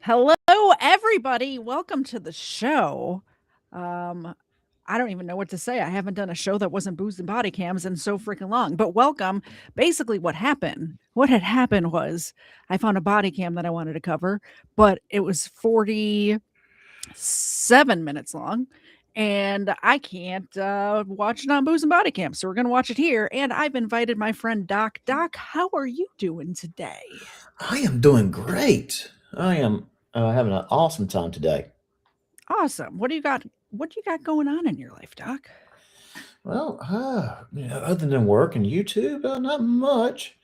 Hello, everybody. Welcome to the show. Um, I don't even know what to say. I haven't done a show that wasn't booze and body cams in so freaking long. But welcome. Basically, what had happened was I found a body cam that I wanted to cover, but it was 47 minutes long. And I can't watch it on Booze and Body Cam. So we're going to watch it here. And I've invited my friend Doc. Doc, how are you doing today? I am doing great. I am having an awesome time today. Awesome. What do you got? What do you got going on in your life, Doc? Well, other than work and YouTube, not much.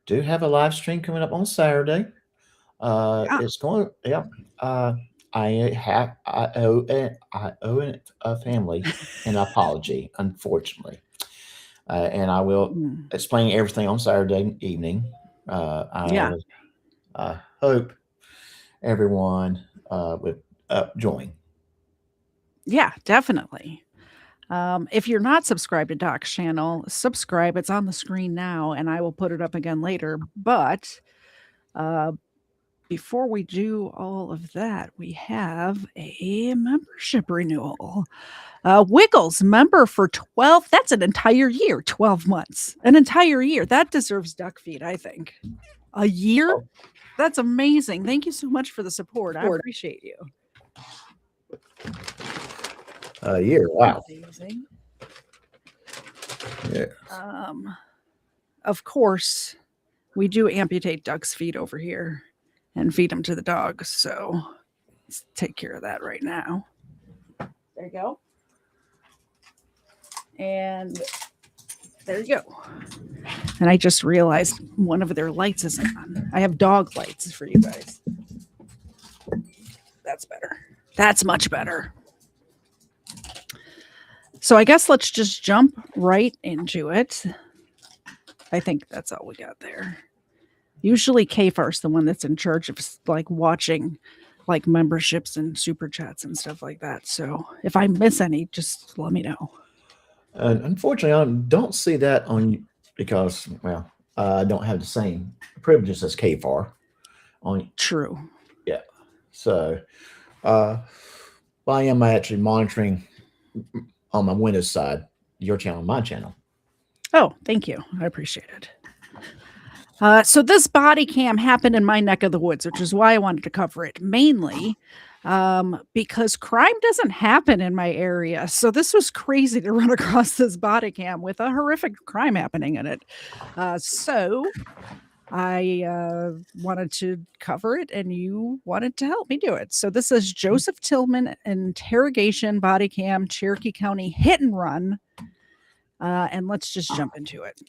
Do have a live stream coming up on Saturday. Yeah. It's going, yeah. Uh, I owe a family an apology, unfortunately, and I will Mm. explain everything on Saturday evening. Yeah. I hope everyone would join. Yeah, definitely. If you're not subscribed to Doc's channel, subscribe. It's on the screen now, and I will put it up again later. But uh, before we do all of that, we have a membership renewal. Wiggles member for 12. That's an entire year, 12 months, an entire year. That deserves duck feed, I think. A year? Oh, That's amazing. Thank you so much for the support. I appreciate you. a year. Wow. Amazing. Yeah. Of course, we do amputate Doug's feet over here and feed them to the dogs. So let's take care of that right now. There you go. And there you go. And I just realized one of their lights isn't on. I have dog lights for you guys. That's better. That's much better. So I guess let's just jump right into it. I think that's all we got there. Usually Kfar's the one that's in charge of like watching like memberships and super chats and stuff like that. So if I miss any, just let me know. And unfortunately, I don't see that on because, well, I don't have the same privileges as KFAR on. True. Yeah. So, uh, well, I am actually monitoring on my Windows side your channel, my channel. Oh, thank you. I appreciate it. So this body cam happened in my neck of the woods, which is why I wanted to cover it mainly because crime doesn't happen in my area. So this was crazy to run across this body cam with a horrific crime happening in it. So I wanted to cover it and you wanted to help me do it. So this is Joseph Tillman interrogation body cam, Cherokee County hit and run. And let's just jump into it.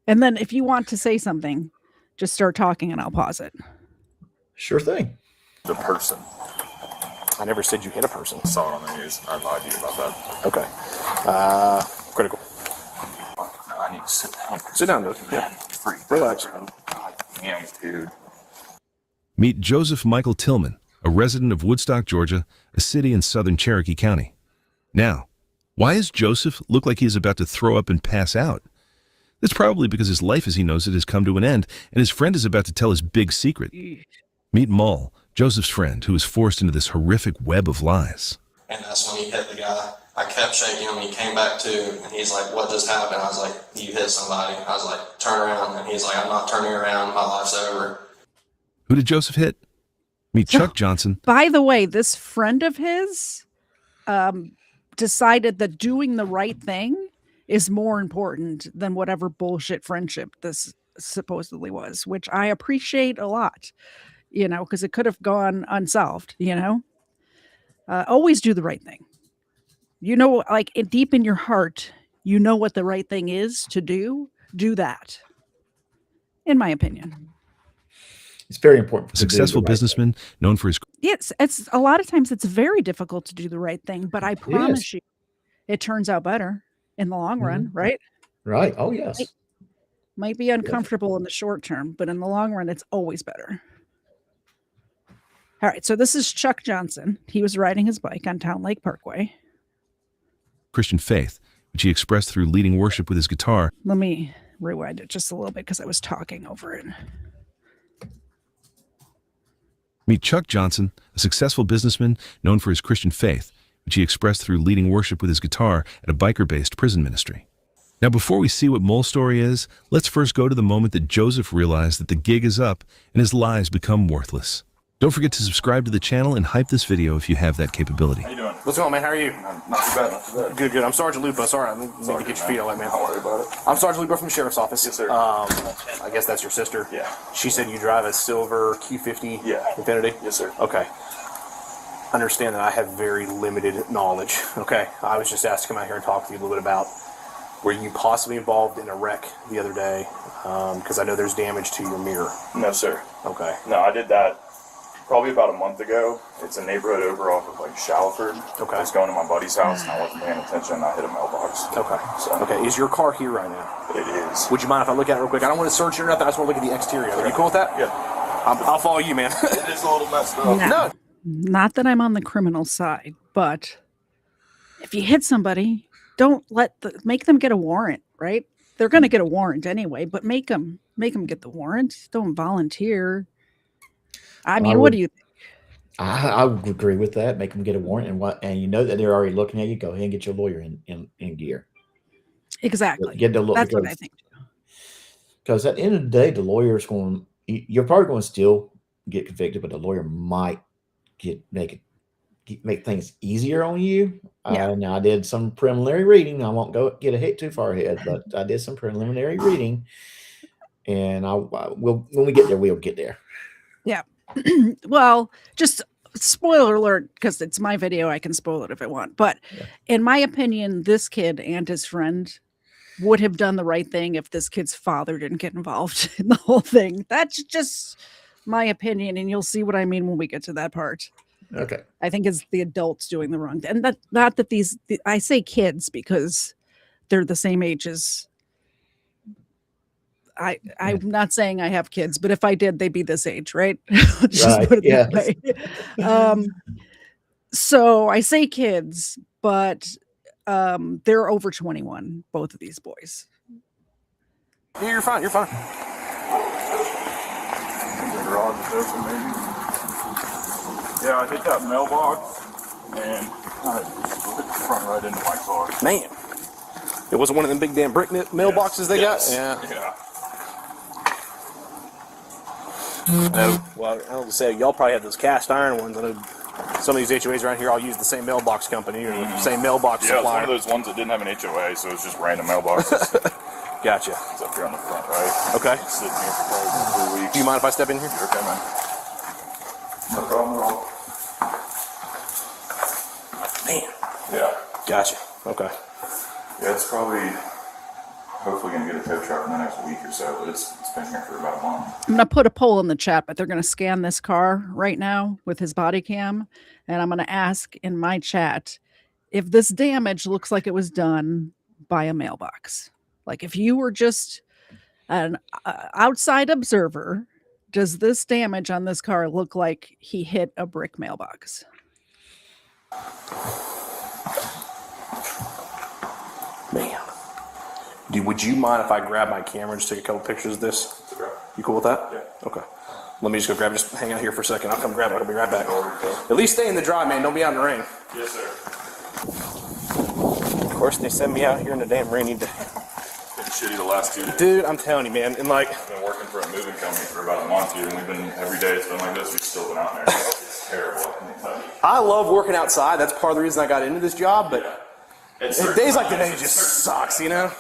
And then if you want to say something, just start talking and I'll pause it. Sure thing. The person. I never said you hit a person. I saw it on the news. I lied to you about that. Okay. Critical. I need to sit down. Sit down, dude. Yeah. Free. Relax. God damn, dude. Meet Joseph Michael Tillman, a resident of Woodstock, Georgia, a city in southern Cherokee County. Now, why does Joseph look like he is about to throw up and pass out? That's probably because his life as he knows it has come to an end, and his friend is about to tell his big secret. Meet Mull, Joseph's friend, who is forced into this horrific web of lies. And that's when he hit the guy. I kept shaking him, he came back to, and he's like, what just happened? I was like, you hit somebody. I was like, turn around. And he's like, I'm not turning around, my life's over. Who did Joseph hit? Meet Chuck Johnson. By the way, this friend of his decided that doing the right thing is more important than whatever bullshit friendship this supposedly was, which I appreciate a lot, you know, because it could have gone unsolved, you know. Always do the right thing. You know, like deep in your heart, you know what the right thing is to do. Do that, in my opinion. It's very important. A successful businessman known for his... It's a lot of times it's very difficult to do the right thing, but I promise you, it turns out better in the long run, right? Right. Oh, yes. Might be uncomfortable in the short term, but in the long run, it's always better. All right, so this is Chuck Johnson. He was riding his bike on Town Lake Parkway. Christian faith, which he expressed through leading worship with his guitar. Let me rewind it just a little bit because I was talking over it. Meet Chuck Johnson, a successful businessman known for his Christian faith, which he expressed through leading worship with his guitar at a biker-based prison ministry. Now, before we see what Mole's story is, let's first go to the moment that Joseph realized that the gig is up and his lies become worthless. Don't forget to subscribe to the channel and hype this video if you have that capability. How you doing? What's going on, man? How are you? Not too bad, not too bad. Good, good. I'm Sergeant Lupo. Sorry, I need to get your feet on, man. Don't worry about it. I'm Sergeant Lupo from the Sheriff's Office. Yes, sir. I guess that's your sister. Yeah. She said you drive a silver Q50 Yeah. Infinity? Yes, sir. Okay. Understand that I have very limited knowledge. Okay. I was just asked to come out here and talk to you a little bit about were you possibly involved in a wreck the other day? Because I know there's damage to your mirror. No, sir. Okay. No, I did that probably about a month ago. It's a neighborhood over off of like Shalford. Okay. I was going to my buddy's house and I wasn't paying attention and I hit a mailbox. Okay. So Okay. Is your car here right now? it is. Would you mind if I look at it real quick? I don't want to search it or nothing. I just want to look at the exterior. Are you cool with that? Yeah. I'll follow you, man. It is a little messed up. No. Not that I'm on the criminal side, but if you hit somebody, don't make them get a warrant, right? They're going to get a warrant anyway, but make them get the warrant. Don't volunteer. I mean, what do you think? I would agree with that. Make them get a warrant, and you know that they're already looking at you. Go ahead and get your lawyer in gear. Exactly. Get the lawyer. That's what I think. Because at the end of the day, the lawyer's going. You're probably going to still get convicted, but the lawyer might make things easier on you. Yeah. Now I did some preliminary reading. I won't get a hit too far ahead, but I did some preliminary reading, and when we get there, we'll get there. Yeah. Well, just spoiler alert, because it's my video. I can spoil it if I want. But in my opinion, this kid and his friend would have done the right thing if this kid's father didn't get involved in the whole thing. That's just my opinion, and you'll see what I mean when we get to that part. Okay. I think it's the adults doing the wrong thing. And not that I say kids because they're the same age as I'm not saying I have kids, but if I did, they'd be this age, right? Just Right, put it yeah. that way. So I say kids, but they're over 21, both of these boys. Yeah, you're fine. You're fine. The garage is open, maybe. Yeah, I hit that mailbox and I hit the front right into my car. Man. It wasn't one of them big damn brick mailboxes they got? Yeah. Yeah. Well, I was say y'all probably have those cast iron ones. I know some of these HOAs around here all use the same mailbox company or the same mailbox Yeah, it's one supplier. of those ones that didn't have an HOA, so it's just random mailboxes. Gotcha. It's up here on the front, right? Okay. It's sitting here for probably 3 weeks. Do you mind if I step in here? You're okay, man. No problem at all. Man. Yeah. Gotcha. Okay. Yeah, it's probably hopefully going to get a tow truck in the next week or so, but it's been here for about a month. I'm going to put a poll in the chat, but they're going to scan this car right now with his body cam. And I'm going to ask in my chat if this damage looks like it was done by a mailbox. Like if you were just an outside observer, does this damage on this car look like he hit a brick mailbox? Man. Would you mind if I grab my camera and just take a couple pictures of this? Okay. You cool with that? Yeah. Okay. Let me just go grab it. Just hang out here for a second. I'll come grab it. I'll be right back. At least stay in the dry, man. Don't be out in the rain. Yes, sir. Of course, they send me out here in the damn rainy day. It's been shitty the last 2 days. Dude, I'm telling you, man. And like, I've been working for a moving company for about a month here, and we've been, every day it's been like this, we've still been out there. It's terrible, I can tell you. I love working outside. That's part of the reason I got into this job. But It's days like today just sucks, you know?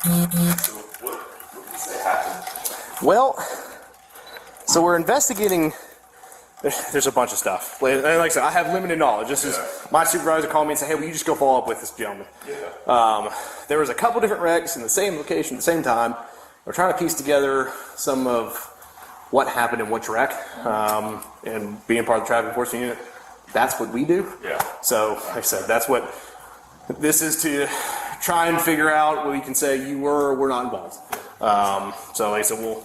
100%. So what did you say happened? Well, so we're investigating. There's a bunch of stuff. Like I said, I have limited knowledge. This is my supervisor called me and said, "Hey, will you just go follow up with this gentleman?" Yeah. There was a couple different wrecks in the same location at the same time. We're trying to piece together some of what happened in which wreck, and being part of the traffic enforcement unit, that's what we do. Yeah. So, like I said, that's what this is, to try and figure out what we can say you were or were not involved. So, like I said, I'm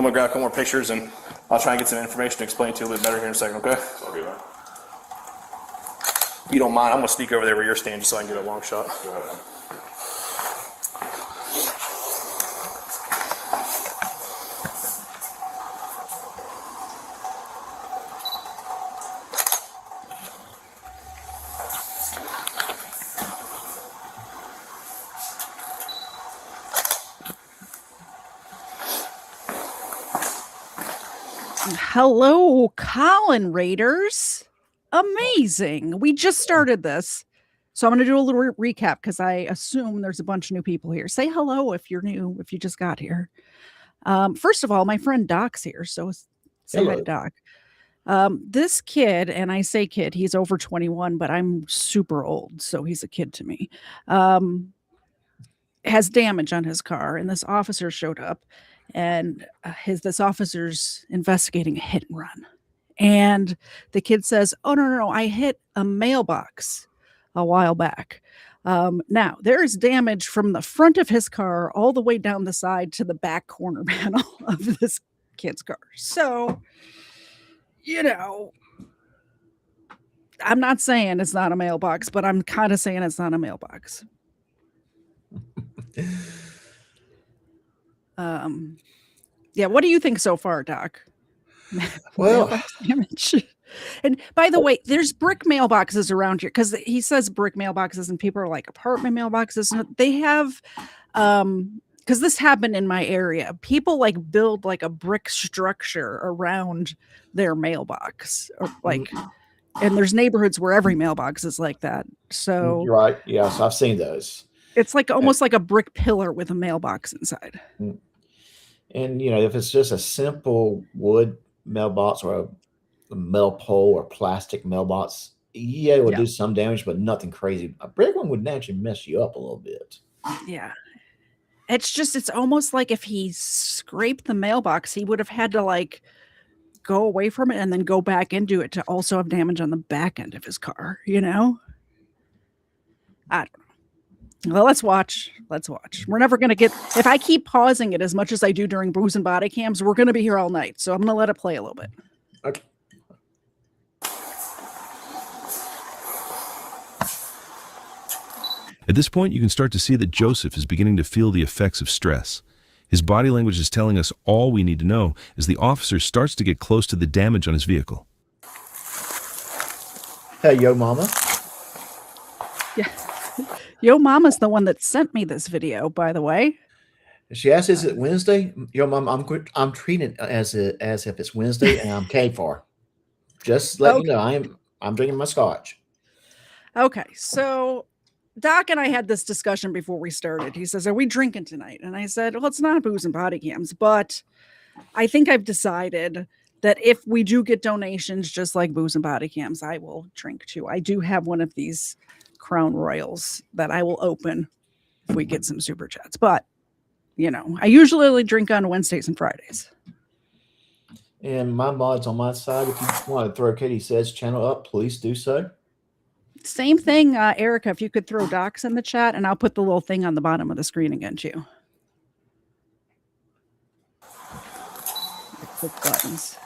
gonna grab a couple more pictures and I'll try and get some information to explain to you a little bit better here in a second, okay? It's all good, man. If you don't mind, I'm gonna sneak over there where you're standing just so I can get a long shot. Go ahead, man. Hello, Colin Raiders. Amazing. We just started this. So I'm going to do a little recap because I assume there's a bunch of new people here. Say hello if you're new, if you just got here. First of all, my friend Doc's here. So say hi to Doc. This kid, and I say kid, he's over 21, but I'm super old. So he's a kid to me. Has damage on his car, and this officer showed up, and this officer's investigating a hit and run. And the kid says, "Oh no, I hit a mailbox a while back." Now there is damage from the front of his car all the way down the side to the back corner panel of this kid's car. So, I'm not saying it's not a mailbox, but I'm kind of saying it's not a mailbox. Yeah, what do you think so far, Doc? Well, Mailbox damage. And by the way, there's brick mailboxes around here because he says brick mailboxes and people are like apartment mailboxes. And they have, because this happened in my area, people like build like a brick structure around their mailbox, or like, and there's neighborhoods where every mailbox is like that. So right, yes, I've seen those. it's like almost like a brick pillar with a mailbox inside. And if it's just a simple wood mailbox or a metal pole or plastic mailbox, it will do some damage, but nothing crazy. A brick one would naturally mess you up a little bit. Yeah. It's almost like if he scraped the mailbox, he would have had to like go away from it and then go back into it to also have damage on the back end of his car, I don't know. Well, let's watch. We're never going to get, if I keep pausing it as much as I do during booze and body cams, we're going to be here all night. So I'm going to let it play a little bit. Okay. At this point, you can start to see that Joseph is beginning to feel the effects of stress. His body language is telling us all we need to know as the officer starts to get close to the damage on his vehicle. Hey, yo, mama. Yeah. Yo Mama's the one that sent me this video, by the way. She asked, "Is it Wednesday?" Yo, mom, I'm treating it as if it's Wednesday, and I'm K for. Just let you know, I'm drinking my scotch. Okay, so Doc and I had this discussion before we started. He says, "Are we drinking tonight?" And I said, "Well, it's not booze and body cams, but I think I've decided that if we do get donations, just like booze and body cams, I will drink too. I do have one of these Crown Royals that I will open if we get some super chats. But, I usually only drink on Wednesdays and Fridays." And my mod's on my side. If you want to throw Katie Says channel up, please do so. Same thing, Erica, if you could throw Docs in the chat, and I'll put the little thing on the bottom of the screen again, too. Click buttons.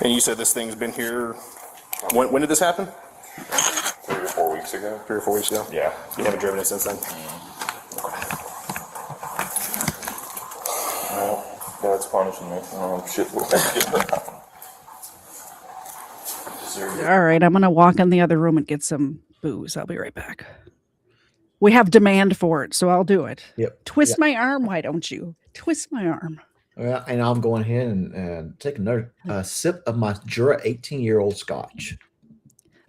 And you said this thing's been here, when did this happen? 3 or 4 weeks ago. 3 or 4 weeks ago? Yeah. You haven't driven it since then? No, it's punishing me. Shit. All right, I'm going to walk in the other room and get some booze. I'll be right back. We have demand for it, so I'll do it. Yep. Twist my arm, why don't you? Twist my arm. Well, and I'm going ahead and take another sip of my Jura 18-year-old scotch.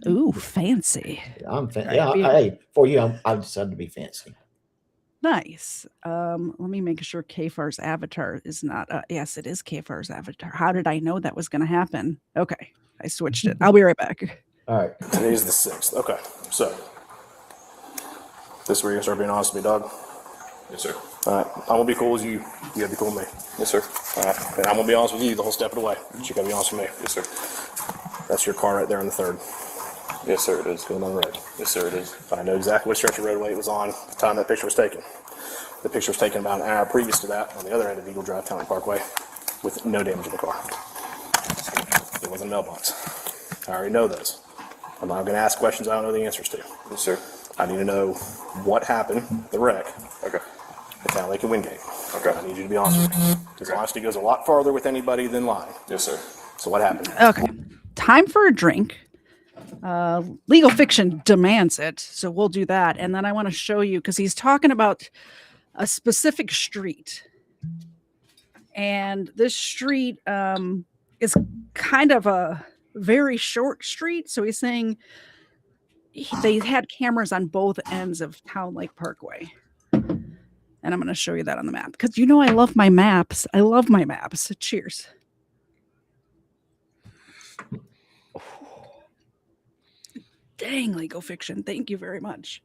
Ooh, fancy. I'm hey, for you, I've decided to be fancy. Nice. Let me make sure Kfar's avatar is not. Yes, it is Kfar's avatar. How did I know that was going to happen? Okay, I switched it. I'll be right back. All right. Today's the 6th. Okay, so this is where you're gonna start being honest with me, dog. Yes, sir. All right, I'm gonna be cool as you. You gotta be cool with me. Yes, sir. All right, and I'm gonna be honest with you the whole step of the way. But you gotta be honest with me. Yes, sir. That's your car right there on the 3rd. Yes, sir, it is. Going on the road. Yes, sir, it is. I know exactly what stretch of roadway it was on at the time that picture was taken. The picture was taken about an hour previous to that on the other end of Eagle Drive County Parkway with no damage in the car. It wasn't a mailbox. I already know those. I'm not going to ask questions I don't know the answers to. Yes, sir. I need to know what happened, the wreck, Okay. at Town Lake and Wingate. Okay. I need you to be honest with me. Because honesty goes a lot farther with anybody than lying. Yes, sir. So what happened? Okay. Time for a drink. Legal fiction demands it, so we'll do that. And then I want to show you, because he's talking about a specific street. And this street is kind of a very short street. So he's saying they had cameras on both ends of Town Lake Parkway. And I'm going to show you that on the map, because you know I love my maps. I love my maps. Cheers. Dang, legal fiction. Thank you very much.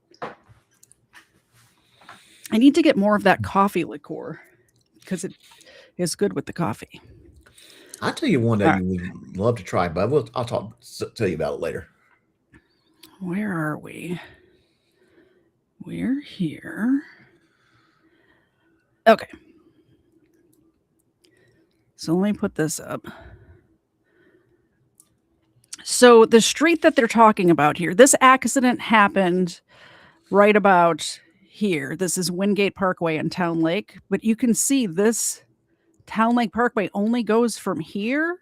I need to get more of that coffee liqueur because it is good with the coffee. I'll tell you one day All right. you would love to try, but I'll tell you about it later. Where are we? We're here. Okay. So let me put this up. So the street that they're talking about here, this accident happened right about here. This is Wingate Parkway in Town Lake, but you can see this Town Lake Parkway only goes from here,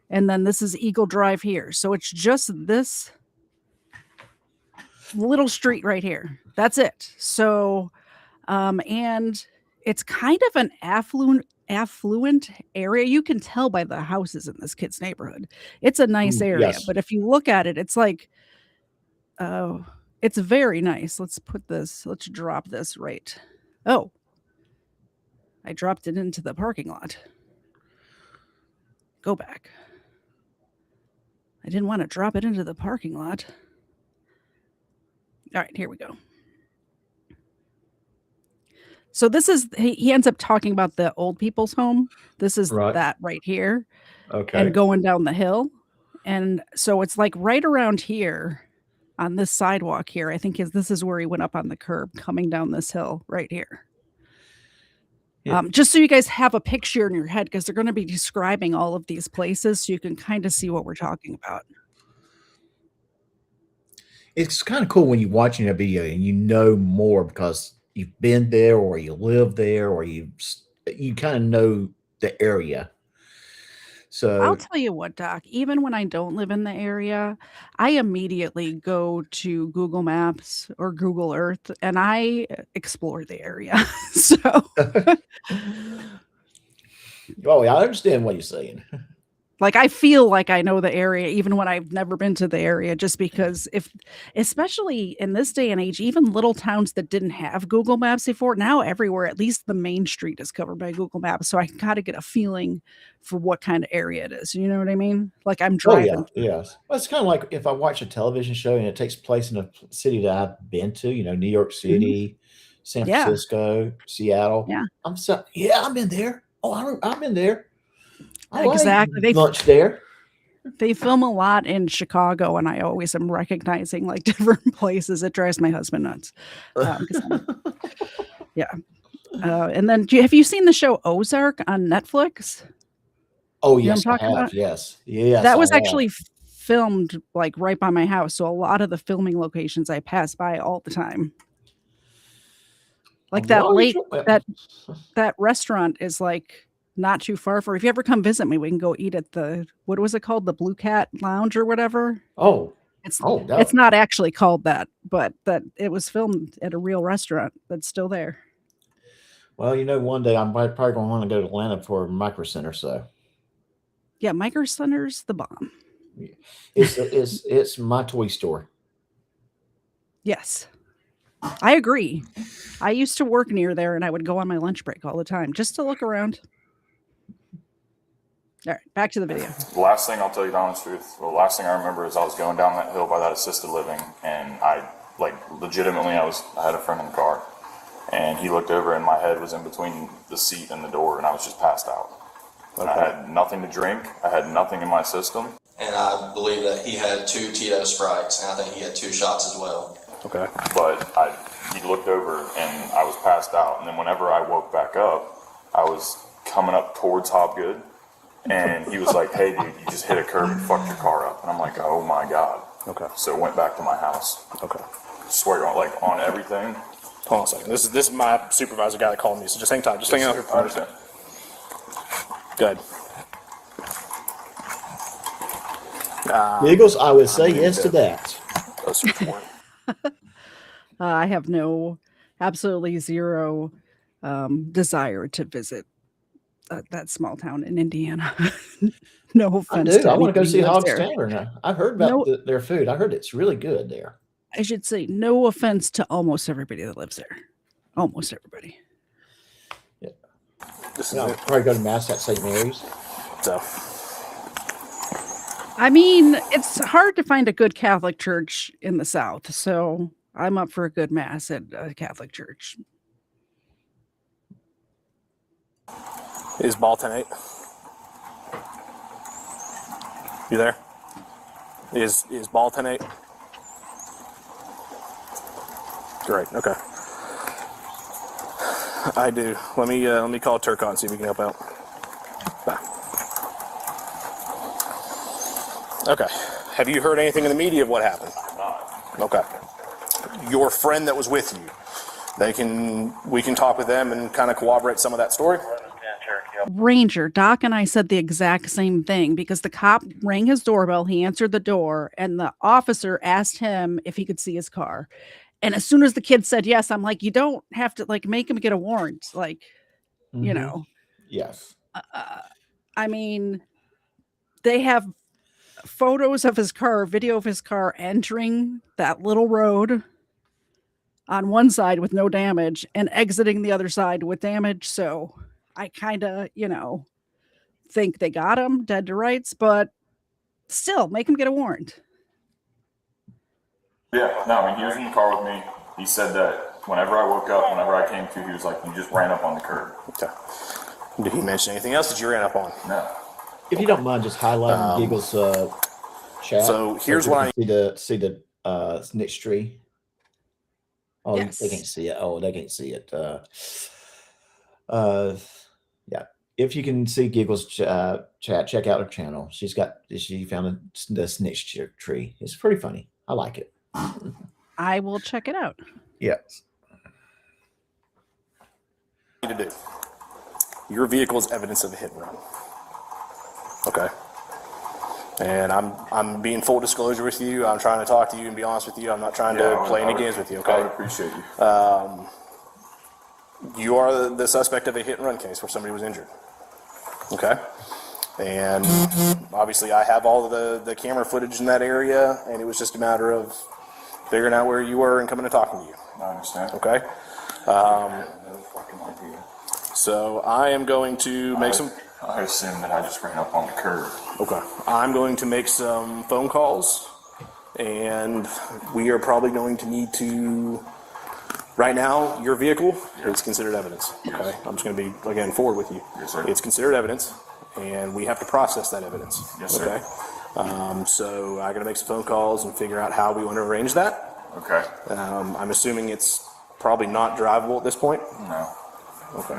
and then this is Eagle Drive here. So it's just this little street right here. That's it. So, and it's kind of an affluent area. You can tell by the houses in this kid's neighborhood. It's a nice area, yes. but if you look at it, it's like, it's very nice. Let's drop this right. Oh, I dropped it into the parking lot. Go back. I didn't want to drop it into the parking lot. All right, here we go. So this is, he ends up talking about the old people's home. This is Right. that right here. Okay. And going down the hill. And so it's like right around here on this sidewalk here. I think this is where he went up on the curb coming down this hill right here. Yeah. Just so you guys have a picture in your head, because they're going to be describing all of these places so you can kind of see what we're talking about. It's kind of cool when you're watching a video and you know more because you've been there or you live there or you kind of know the area. So I'll tell you what, Doc, even when I don't live in the area, I immediately go to Google Maps or Google Earth and I explore the area. So, oh, yeah, I understand what you're saying. like, I feel like I know the area even when I've never been to the area, just because especially in this day and age, even little towns that didn't have Google Maps before, now everywhere, at least the main street is covered by Google Maps. So I can kind of get a feeling for what kind of area it is. You know what I mean? Like I'm driving. Oh, yeah, yes. Well, it's kind of like if I watch a television show and it takes place in a city that I've been to, New York City, San Yeah. Francisco, Seattle. Yeah. I'm in there. Oh, I'm in there. I Exactly. like lunch there. They film a lot in Chicago, and I always am recognizing like different places. It drives my husband nuts. Yeah. And then have you seen the show Ozark on Netflix? Oh, You know yes, what I'm I talking have. about? Yes. Yes. That was I have. actually filmed like right by my house. So a lot of the filming locations I pass by all the time. Like that Well, lake, well, that restaurant is like not too far from. If you ever come visit me, we can go eat at what was it called? The Blue Cat Lounge or whatever. Oh, It's no. it's not actually called that, but that it was filmed at a real restaurant that's still there. Well, one day I'm probably going to want to go to Atlanta for a Micro Center. So Yeah, Micro Center's the bomb. it's my toy store. Yes. I agree. I used to work near there and I would go on my lunch break all the time just to look around. All right, back to the video. The last thing I'll tell you the honest truth, the last thing I remember is I was going down that hill by that assisted living, and I had a friend in the car, and he looked over and my head was in between the seat and the door, and I was just passed out. And I had nothing to drink, I had nothing in my system. And I believe that he had 2 Tito Sprites, and I think he had 2 shots as well. Okay. But he looked over and I was passed out, and then whenever I woke back up, I was coming up towards Hobgood. And he was like, "Hey, dude, you just hit a curb and fucked your car up." And I'm like, "Oh my God." Okay. So it went back to my house. Okay. Swear on everything. Hold on a second. This is my supervisor guy that called me, so just hang tight. Just hang out here. I understand. Good. Eagles, I would say yes to that. I have absolutely zero desire to visit that small town in Indiana. No I offense. do. I want to go see anybody who lives Hog's there. Tavern. I've heard about No, their food. I heard it's really good there. I should say no offense to almost everybody that lives there. Almost everybody. This is No, it. probably go to Mass at St. Mary's. So, I mean, it's hard to find a good Catholic church in the South, so I'm up for a good mass at a Catholic church. is ball 10-8? You there? Is ball 10-8? Great. Okay. I do. Let me call Turcot and see if we can help out. Bye. Okay. Have you heard anything in the media of what happened? Okay. Your friend that was with you, we can talk with them and kind of corroborate some of that story. Ranger, Doc and I said the exact same thing because the cop rang his doorbell, he answered the door, and the officer asked him if he could see his car. And as soon as the kid said yes, I'm like, you don't have to make him get a warrant. Like, you know. Yes. I mean, they have photos of his car, video of his car entering that little road on one side with no damage and exiting the other side with damage. So I kind of, think they got him dead to rights, but still make him get a warrant. Yeah, no, I mean, he was in the car with me. He said that whenever I woke up, whenever I came to, he was like, you just ran up on the curb. Okay. Did he mention anything else that you ran up on? No. If you don't mind just highlighting Giggle's chat. So here's people what can see the snitch tree. Oh, Yes. they can't see it. Oh, they can't see it. Yeah. If you can see Giggle's chat, check out her channel. She found the snitch tree. It's pretty funny. I like it. I will check it out. Yes. To do. Your vehicle is evidence of a hit and run. Okay. And I'm being full disclosure with you. I'm trying to talk to you and be honest with you. I'm not trying to play any games with you. Okay. I would appreciate you. You are the suspect of a hit and run case where somebody was injured. Okay. And obviously I have all of the camera footage in that area, and it was just a matter of figuring out where you were and coming and talking to you. I understand. Okay. No fucking idea. So I am going to make some. I assume that I just ran up on the curb. Okay. I'm going to make some phone calls, and we are probably going to need to. Right now, your vehicle is considered evidence. Okay. I'm just going to be again forward with you. Yes, sir. It's considered evidence, and we have to process that evidence. Yes, sir. Okay. So I got to make some phone calls and figure out how we want to arrange that. Okay. I'm assuming it's probably not drivable at this point. No. Okay.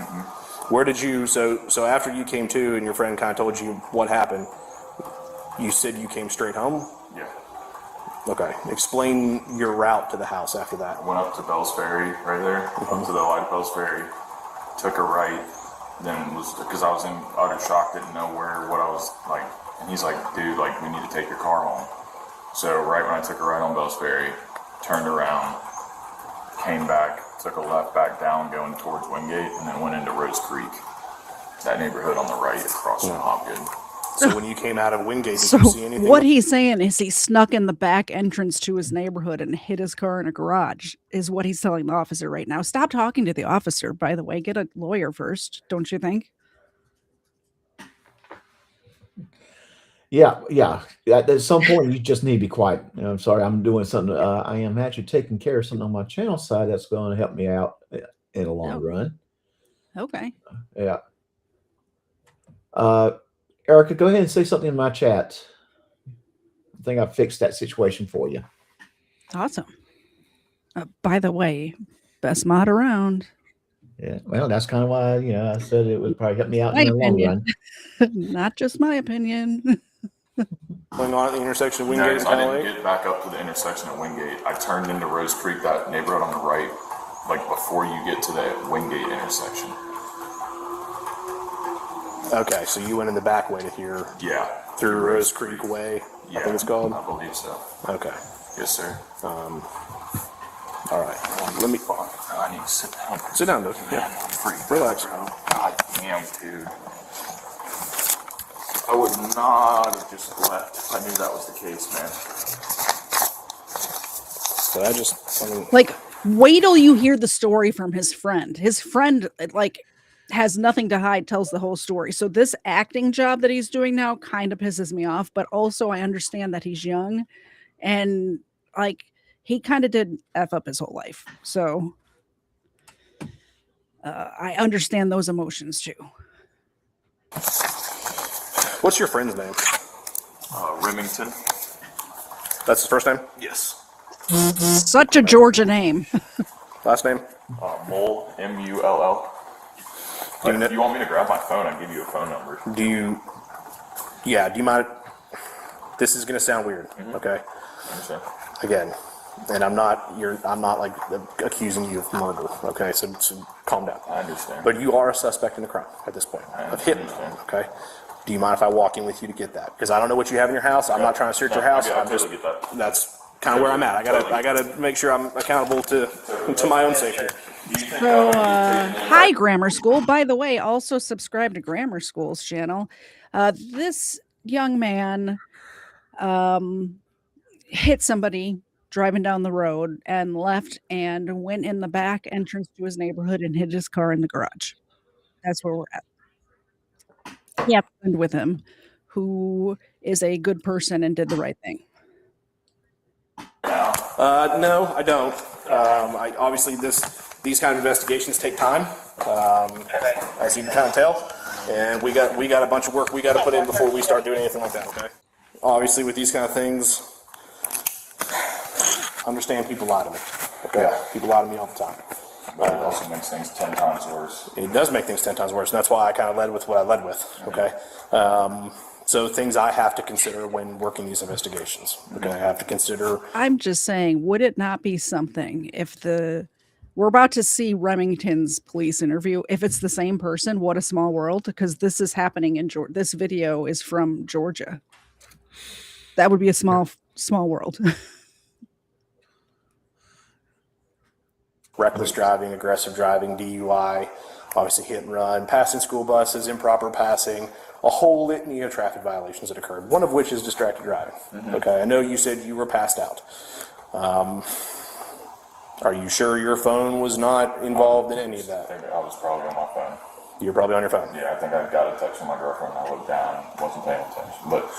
Where did you, so after you came to and your friend kind of told you what happened, you said you came straight home? Yeah. Okay. Explain your route to the house after that. Went up to Bell's Ferry right there, up to the light of Bell's Ferry, took a right, then because I was in utter shock, didn't know what I was like, and he's like, dude, like, we need to take your car home. So right when I took a right on Bell's Ferry, turned around, came back, took a left back down going towards Wingate, and then went into Rose Creek, that neighborhood on the right across from Hopgood. So when you came out of Wingate, did So you see anything? what he's saying is he snuck in the back entrance to his neighborhood and hid his car in a garage, is what he's telling the officer right now. Stop talking to the officer, by the way. Get a lawyer first, don't you think? Yeah. At some point, you just need to be quiet. I'm sorry, I'm doing something. I am actually taking care of something on my channel side that's going to help me out in the long run. Okay. Yeah. Erica, go ahead and say something in my chat. I think I fixed that situation for you. Awesome. By the way, best mod around. Yeah. Well, that's kind of why, I said it would probably help me out My in the long opinion. run. Not just my opinion. Going on at the intersection of No, Wingate 'cause and I Callaway? didn't get back up to the intersection at Wingate. I turned into Rose Creek, that neighborhood on the right, like before you get to the Wingate intersection. Okay, so you went in the back way to here Yeah. through Rose Creek Way, Yeah, I think it's called. I believe so. Okay, Yes, sir. all right. Let me I need to sit down. sit down, dude. Man, Yeah, I'm freaking relax. out, bro. God damn, dude. I would not have just left if I knew that was the case, man. So I mean, Like, wait till you hear the story from his friend. His friend, like, has nothing to hide, tells the whole story. So this acting job that he's doing now kind of pisses me off, but also I understand that he's young and like he kind of did F up his whole life. So I understand those emotions too. what's your friend's name? Remington? That's his first name? Yes. Such a Georgia name. Last name? Mull, M-U-L-L. Do you know- If you want me to grab my phone, I'll give you a phone number. Do you mind? This is gonna sound weird, okay? Understand? Again, and I'm not like accusing you of murder, okay? So calm down. I understand. But you are a suspect in a crime at this point of hitting, understand. okay? Do you mind if I walk in with you to get that? Because I don't know what you have in your house. I'm not trying to search your house. I I'm just, totally get that. that's kind of where I'm at. I gotta make sure I'm accountable to my own safety. So, hi, Grammar School. By the way, also subscribe to Grammar School's channel. This young man hit somebody driving down the road and left and went in the back entrance to his neighborhood and hid his car in the garage. That's where we're at. He had a friend with him who is a good person and did the right thing. No, I don't. I obviously these kind of investigations take time, as you can kind of tell, and we got a bunch of work we got to put in before we start doing anything like that. Okay. Obviously, with these kind of things, understand people lie to me. Okay. Yeah. People lie to me all the time. But it also makes things 10 times worse. It does make things 10 times worse, and that's why I kind of led with what I led with. Okay. So things I have to consider when working these investigations. Okay. I have to consider. I'm just saying, would it not be something if we're about to see Remington's police interview? If it's the same person, what a small world, because this is happening in Georgia. This video is from Georgia. That would be a small world. Reckless driving, aggressive driving, DUI, obviously hit and run, passing school buses, improper passing, a whole litany of traffic violations that occurred, one of which is distracted driving. Okay, I know you said you were passed out. Are you sure your phone was not involved in any of I that? think I was probably on my phone. You were probably on your phone. Yeah, I think I got a text from my girlfriend. I looked down, wasn't paying attention. But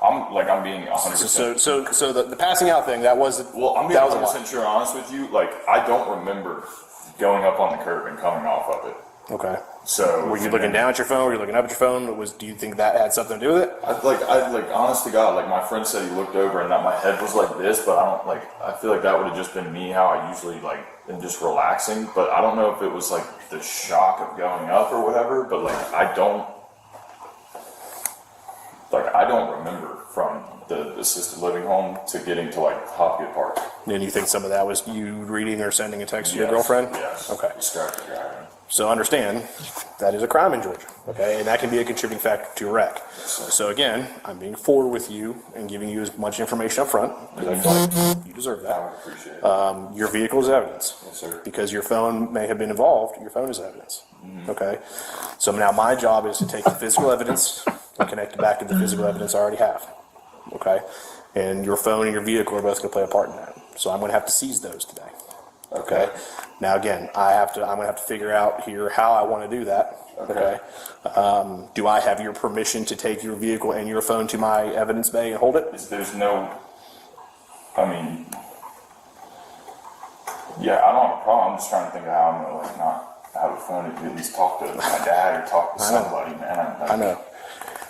I'm being 100%. So the passing out thing, that was Well, I'm being that was a 100% lie. sure honest with you. Like, I don't remember going up on the curb and coming off of it. Okay. So Were you looking down at your phone? Were you looking up at your phone? Do you think that had something to do with it? I honest to God, like my friend said, he looked over and that my head was like this, but I feel like that would have just been me how I usually like am just relaxing. But I don't know if it was like the shock of going up or whatever. But like I don't remember from the assisted living home to getting to like Hopkins Park. And you think some of that was you reading or sending a text to your girlfriend? Yes. Okay. Distracted driving. So understand, that is a crime in Georgia, okay? And that can be a contributing factor to a wreck. So again, I'm being forward with you and giving you as much information up front, because I feel like you deserve I that. would appreciate it. Your vehicle is evidence. Yes, sir. Because your phone may have been involved, your phone is evidence, okay? So now my job is to take the physical evidence and connect it back to the physical evidence I already have, okay? And your phone and your vehicle are both gonna play a part in that. So I'm gonna have to seize those today. Okay. Now again, I'm gonna have to figure out here how I want to do that. Okay. Do I have your permission to take your vehicle and your phone to my evidence bay and hold it? There's no, I mean, yeah, I don't have a problem. I'm just trying to think of how I'm gonna like not have a phone to at least talk to my dad or talk to somebody, man. I know.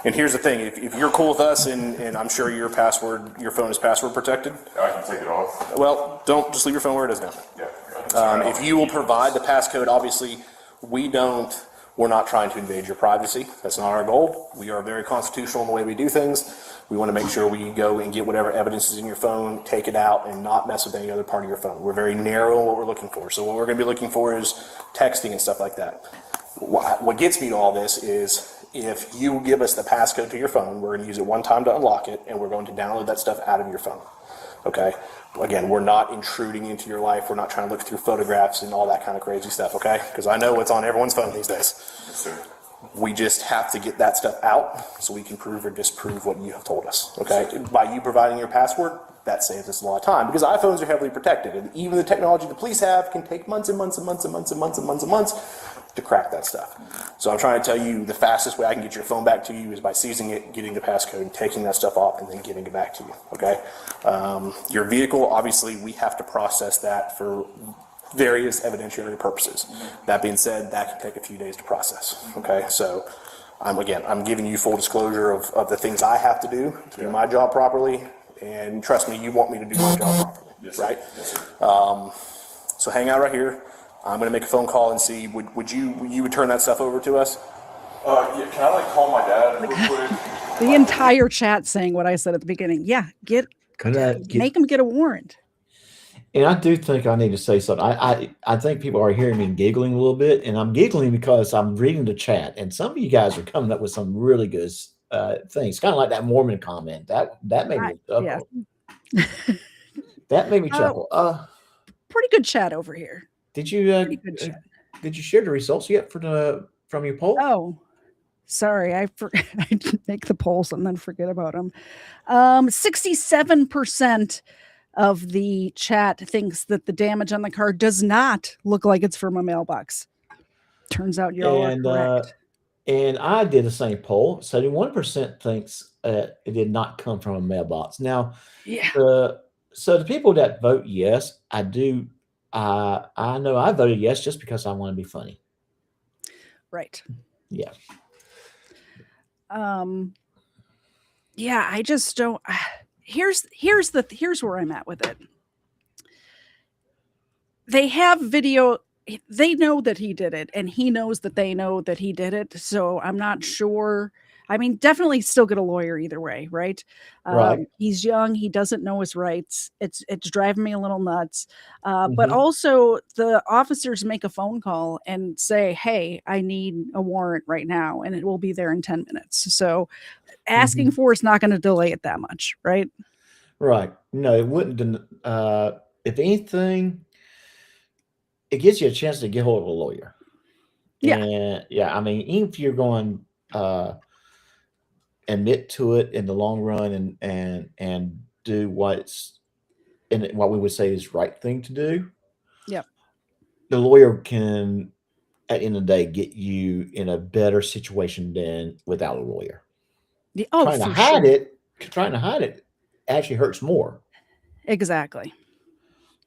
And here's the thing: if you're cool with us, and I'm sure your phone is password protected. I can take it off. Well, don't just leave your phone where it is now. Yeah. If you will provide the passcode, obviously, we don't We're not trying to invade your privacy. That's not our goal. We are very constitutional in the way we do things. We want to make sure we go and get whatever evidence is in your phone, take it out, and not mess with any other part of your phone. We're very narrow in what we're looking for. So what we're going to be looking for is texting and stuff like that. What gets me to all this is if you give us the passcode to your phone, we're going to use it one time to unlock it, and we're going to download that stuff out of your phone. Okay? Again, we're not intruding into your life. We're not trying to look through photographs and all that kind of crazy stuff, okay? Because I know what's on everyone's phone these days. Yes, sir. We just have to get that stuff out so we can prove or disprove what you have told us, okay? By you providing your password, that saves us a lot of time because iPhones are heavily protected, and even the technology the police have can take months and months and months and months and months and months and months to crack that stuff. So I'm trying to tell you the fastest way I can get your phone back to you is by seizing it, getting the passcode, and taking that stuff off, and then giving it back to you, okay? Your vehicle, obviously, we have to process that for various evidentiary purposes. That being said, that can take a few days to process, okay? So I'm giving you full disclosure of the things I have to do my job properly, and trust me, you want me to do my job properly, Yes, right? Yes, sir. So hang out right here. I'm going to make a phone call and see, would you turn that stuff over to us? Yeah, can I like call my dad real quick? The entire chat saying what I said at the beginning. Yeah, make him get a warrant. And I do think I need to say something. I think people are hearing me giggling a little bit, and I'm giggling because I'm reading the chat, and some of you guys are coming up with some really good things, kind of like that Mormon comment. That made me chuckle. Yeah. That made me chuckle. Pretty good chat over here. Did you Did you share the results yet from your poll? Oh, sorry, I didn't make the polls and then forget about them. 67% of the chat thinks that the damage on the car does not look like it's from a mailbox. Turns out y'all are correct. And I did the same poll. 71% thinks it did not come from a mailbox. Now, Yeah. So the people that vote yes, I do. I know I voted yes just because I want to be funny. Right. Yeah. Yeah, I just don't. Here's where I'm at with it. They have video. They know that he did it, and he knows that they know that he did it. So I'm not sure. I mean, definitely still get a lawyer either way, right? Right. He's young. He doesn't know his rights. It's driving me a little nuts. But Mhm. also the officers make a phone call and say, hey, I need a warrant right now, and it will be there in 10 minutes. So asking for it's not going to delay it that much, right? Right. No, it wouldn't. If anything, it gives you a chance to get hold of a lawyer. Yeah. And yeah, I mean, even if you're going admit to it in the long run and do what we would say is right thing to do. Yep. The lawyer can, at the end of the day, get you in a better situation than without a lawyer. Trying to hide it actually hurts more. Exactly.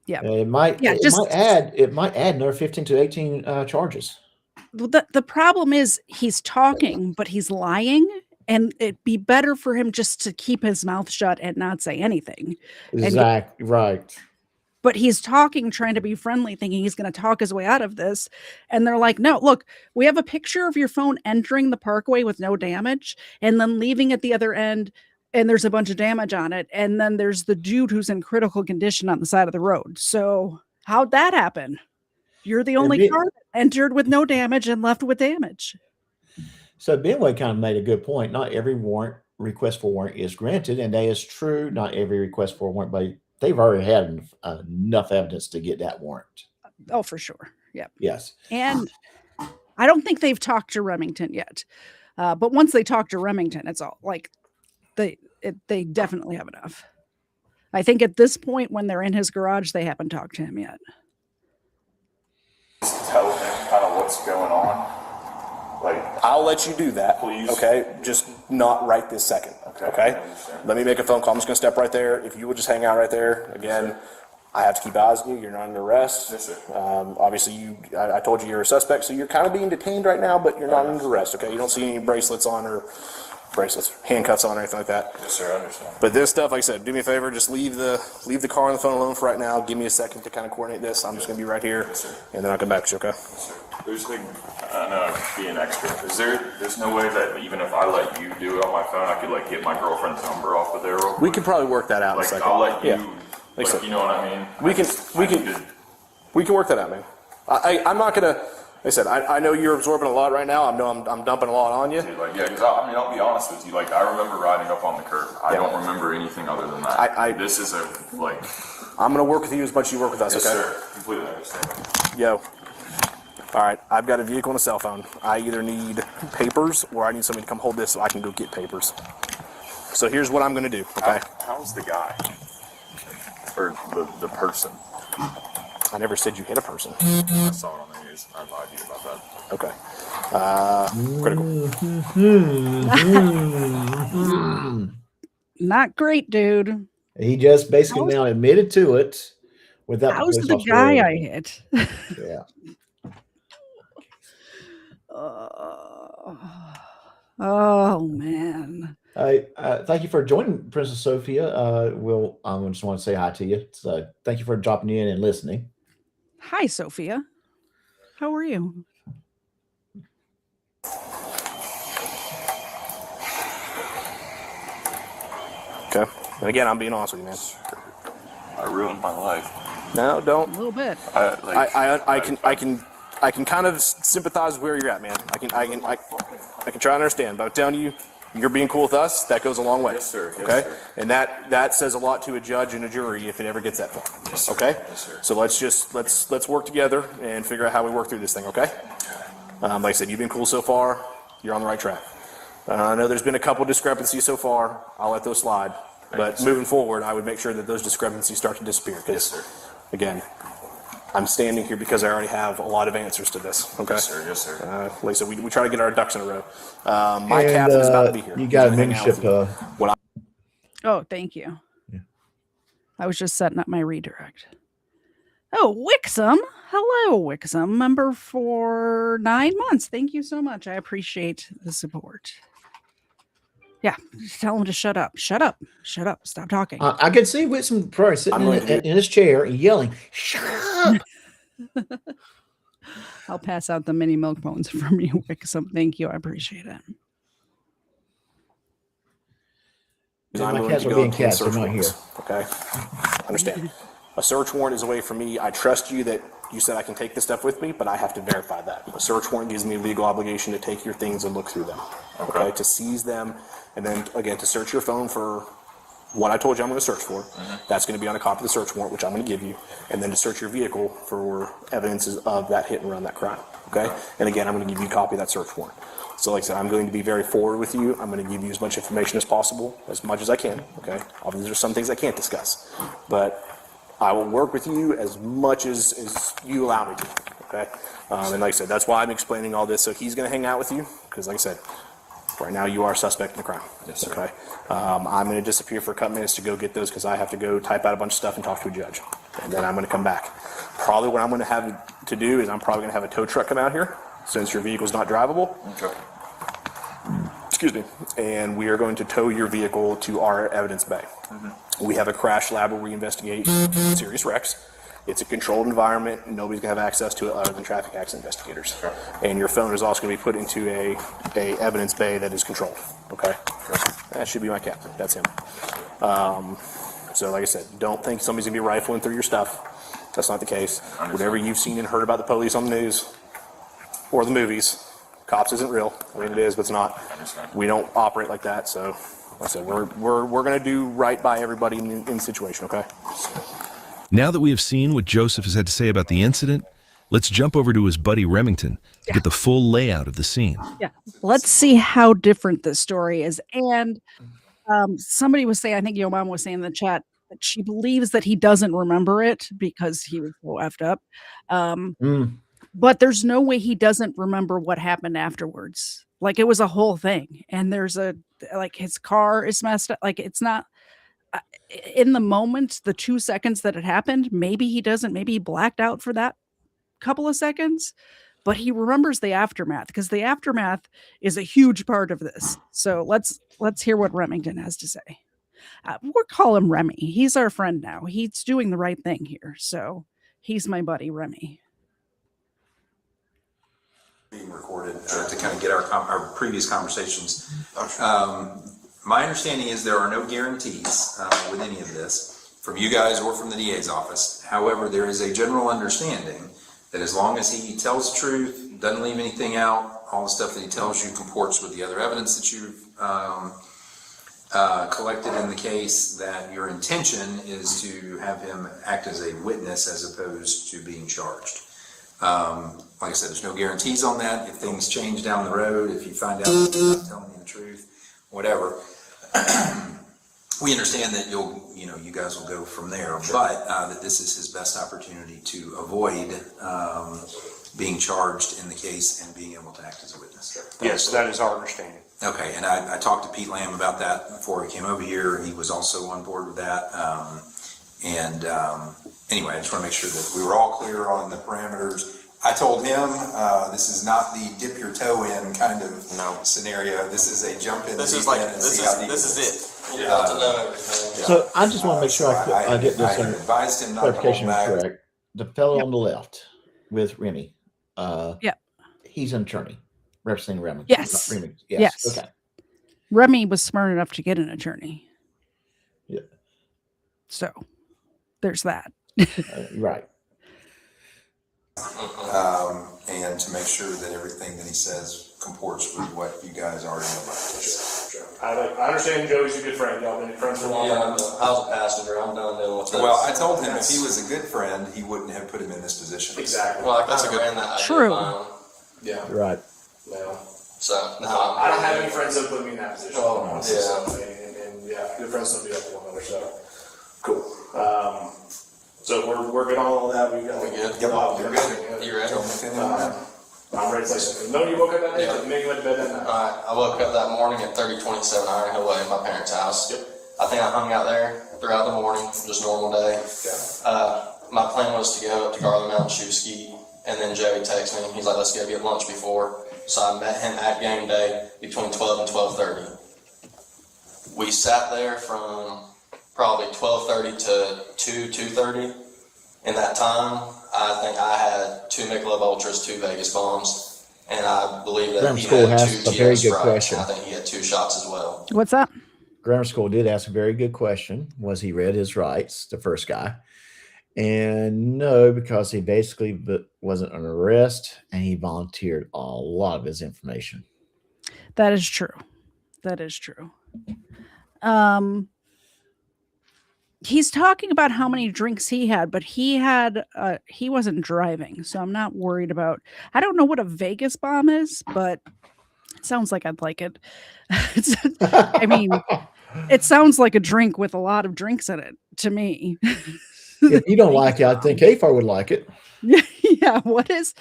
Yeah. It might add another 15 to 18 charges. The problem is he's talking, but he's lying, and it'd be better for him just to keep his mouth shut and not say anything. Exactly. Right. But he's talking, trying to be friendly, thinking he's going to talk his way out of this. And they're like, no, look, we have a picture of your phone entering the parkway with no damage and then leaving at the other end. And there's a bunch of damage on it. And then there's the dude who's in critical condition on the side of the road. So how'd that happen? You're the only car that entered with no damage and left with damage. So Benway kind of made a good point. Not every request for warrant is granted. And that is true. Not every request for a warrant, but they've already had enough evidence to get that warrant. Oh, for sure. Yeah. Yes. And I don't think they've talked to Remington yet. But once they talk to Remington, it's all like they definitely have enough. I think at this point, when they're in his garage, they haven't talked to him yet. Tell him kind of what's going on. Like, I'll let you do that, please. Okay, just not right this second. Okay. Let me make a phone call. I'm just going to step right there. If you would just hang out right there again. I have to keep eyes on you. You're not under arrest. Yes, sir. Obviously, I told you you're a suspect, so you're kind of being detained right now, but you're not under arrest. Okay, you don't see any bracelets on or bracelets, handcuffs on, or anything like that. Yes, sir, I understand. But this stuff, like I said, do me a favor, just leave the car on the phone alone for right now. Give me a second to kind of coordinate this. I'm just going to be right here, and then I'll come back to you, okay? There's like, I know I could be an extra. There's no way that even if I let you do it on my phone, I could like get my girlfriend's number off of there real quick? We could probably work that out Like, in a second. I'll let you, Yeah. like, so- you know what I mean? We can work that out, man. I'm not going to, like I said, I know you're absorbing a lot right now. I know I'm dumping a lot on you. Like, yeah, because I mean, I'll be honest with you. Like, I remember riding up on the curb. I don't remember anything other than that. This is a, like... I'm going to work with you as much as you work with us, Yes, okay? sir. Completely understand. Yo. All right, I've got a vehicle and a cell phone. I either need papers or I need somebody to come hold this so I can go get papers. So here's what I'm going to do, okay? How's the guy? Or the person? I never said you hit a person. I saw it on the news. I lied to you about that. Okay. Critical. Not great, dude. He just basically now admitted to it without How's police the officer guy there. I hit? Yeah. Oh man. Thank you for joining, Princess Sophia. I just want to say hi to you. So thank you for dropping in and listening. Hi, Sophia. How are you? Okay. And again, I'm being honest with you, man. I ruined my life. No, A don't. little bit. I can kind of sympathize with where you're at, man. I can try to understand, but I'm telling you, you're being cool with us. That goes a long way. Yes, sir. Yes, Okay, sir. and that says a lot to a judge and a jury if it ever gets that far. Yes, sir. Okay. Yes, sir. So let's work together and figure out how we work through this thing. Okay. Like I said, you've been cool so far. You're on the right track. I know there's been a couple discrepancies so far. I'll let those slide. But moving forward, I would make sure that those discrepancies start to disappear. Because, Yes, sir. again, I'm standing here because I already have a lot of answers to this. Okay. Yes, sir. Yes, sir. Like I said, we try to get our ducks in a row. My captain is about to be here. You got a He's gonna hang out with membership. you. Oh, thank you. Yeah. I was just setting up my redirect. Oh, Wixom. Hello, Wixom. Member for 9 months. Thank you so much. I appreciate the support. Yeah, just tell him to shut up. Shut up. Shut up. Stop talking. I could see Whitson probably sitting I'm going to in his chair and yelling, "Shut up!" I'll pass out the mini milk bones from you, Wixom. Thank you. I appreciate it. I'm My going cats to are go being obtain cats. They're search not here. warrants. Okay. Understand. A search warrant is a way for me. I trust you that you said I can take this stuff with me, but I have to verify that. A search warrant gives me a legal obligation to take your things and look through them. Okay. To seize them, and then again to search your phone for what I told you I'm going to search for. That's going to be on a copy of the search warrant, which I'm going to give you, and then to search your vehicle for evidences of that hit and run, that crime. Okay. And again, I'm going to give you a copy of that search warrant. So like I said, I'm going to be very forward with you. I'm going to give you as much information as possible, as much as I can, okay? Obviously, there's some things I can't discuss, but I will work with you as much as you allow me to, okay? And like I said, that's why I'm explaining all this. So he's going to hang out with you, because like I said, right now you are a suspect in the crime. Yes, sir. Okay? I'm going to disappear for a couple minutes to go get those, because I have to go type out a bunch of stuff and talk to a judge. And then I'm going to come back. Probably what I'm going to have to do is I'm probably going to have a tow truck come out here, since your vehicle's not drivable. Okay. Excuse me, and we are going to tow your vehicle to our evidence bay. We have a crash lab where we investigate serious wrecks. It's a controlled environment. Nobody's going to have access to it other than traffic accident investigators. And your phone is also going to be put into a evidence bay that is controlled. Okay? That should be my captain. That's him. So like I said, don't think somebody's going to be rifling through your stuff. That's not the case. Whatever you've seen and heard about the police on the news or the movies, cops isn't real. I mean, it is, but it's not. We don't operate like that. So, like I said, we're going to do right by everybody in the situation, okay? Now that we have seen what Joseph has had to say about the incident, let's jump over to his buddy Remington to get the full layout of the scene. Yeah. Let's see how different this story is. And somebody was saying, I think your mom was saying in the chat, that she believes that he doesn't remember it because he was so effed up. But there's no way he doesn't remember what happened afterwards. Like it was a whole thing. And there's like his car is messed up. Like it's not in the moment, the 2 seconds that it happened, maybe he doesn't, maybe he blacked out for that couple of seconds. but he remembers the aftermath because the aftermath is a huge part of this. So let's hear what Remington has to say. We'll call him Remy. He's our friend now. He's doing the right thing here. So he's my buddy, Remy. Being recorded to kind of get our previous conversations. My understanding is there are no guarantees with any of this from you guys or from the DA's office. However, there is a general understanding that as long as he tells the truth, doesn't leave anything out, all the stuff that he tells you comports with the other evidence that you've collected in the case, that your intention is to have him act as a witness as opposed to being charged. Like I said, there's no guarantees on that. If things change down the road, if you find out that he's not telling you the truth, whatever, we understand that you guys will go from there, but that this is his best opportunity to avoid being charged in the case and being able to act as a witness. Yes, that is our understanding. Okay, and I talked to Pete Lamb about that before he came over here. He was also on board with that. Anyway, I just want to make sure that we were all clear on the parameters. I told him this is not the dip your toe in kind of scenario. This is a jump in. This is like this is it. You have to know everything. So I just want to make sure I get this I advised him not to hold clarification back. correct. The fellow on the left with Remy, Yep. he's an attorney representing Remy. Yes. Not Remy. Yes. Okay. Remy was smart enough to get an attorney. Yeah. So there's that. Right. And to make sure that everything that he says comports with what you guys already know about this. I understand Joey's a good friend. Y'all been friends for a long Yeah, time. I was a passenger. I'm done dealing with this. Well, I told him if he was a good friend, he wouldn't have put him in this position. Exactly. Well, I kind of ran that idea True. by him. Yeah. Right. No. So I don't have any friends that put me in that position. Oh, honestly, yeah. so, and yeah, good friends don't do that to one another. So cool. So we're good on all that. We got. We good? Yep, you're good. You ready? I'm ready to say something. No, you woke up that day. Yeah. Maybe you went to bed that night. Alright, I woke up that morning at 3027 Iron Hill Way at my parents' house. Yep. I think I hung out there throughout the morning, just normal day. My plan was to go up to Garland Mountain, shoot ski, and then Joey texted me. He's like, let's go get lunch before. So I met him at game day between 12 and 12:30. We sat there from probably 12:30 to 2:30. In that time, I think I had 2 Michelob Ultras, 2 Vegas bombs, and I believe that Grammar he School had has 2 a very GS good Sprites. question. I think he had 2 shots as well. What's that? Grammar School did ask a very good question. Was he read his rights, the first guy? And no, because he basically wasn't an arrest and he volunteered a lot of his information. That is true. That is true. He's talking about how many drinks he had, but he wasn't driving, so I'm not worried about. I don't know what a Vegas bomb is, but it sounds like I'd like it. I mean, it sounds like a drink with a lot of drinks in it to me. If you don't like it, I think Afar would like it. Yeah, what's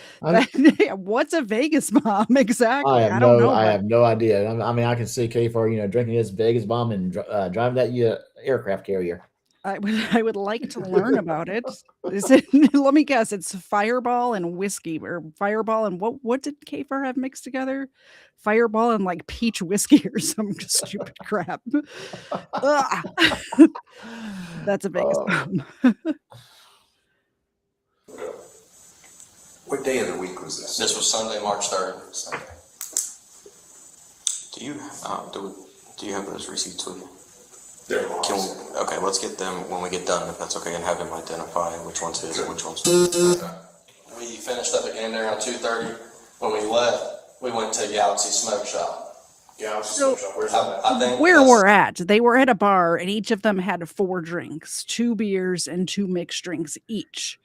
a Vegas bomb exactly? I don't know. I have no idea. I mean, I can see Afar, drinking his Vegas bomb and driving that aircraft carrier. I would like to learn about it. Is it? Let me guess. It's Fireball and whiskey, or Fireball and what did Kfar have mixed together? Fireball and like peach whiskey or some stupid crap. That's a Vegas bomb. What day of the week was this? This was Sunday, March 3rd. Sunday. Do you have those receipts with you? They're long. Okay, let's get them when we get done, if that's okay, and have him identify which one's his and which one's. We finished up the game there around 2:30. When we left, we went to Galaxy Smoke Shop. Yeah, I was just So- where's that at? I think Where that's- we're at, they were at a bar and each of them had 4 drinks, 2 beers and 2 mixed drinks each.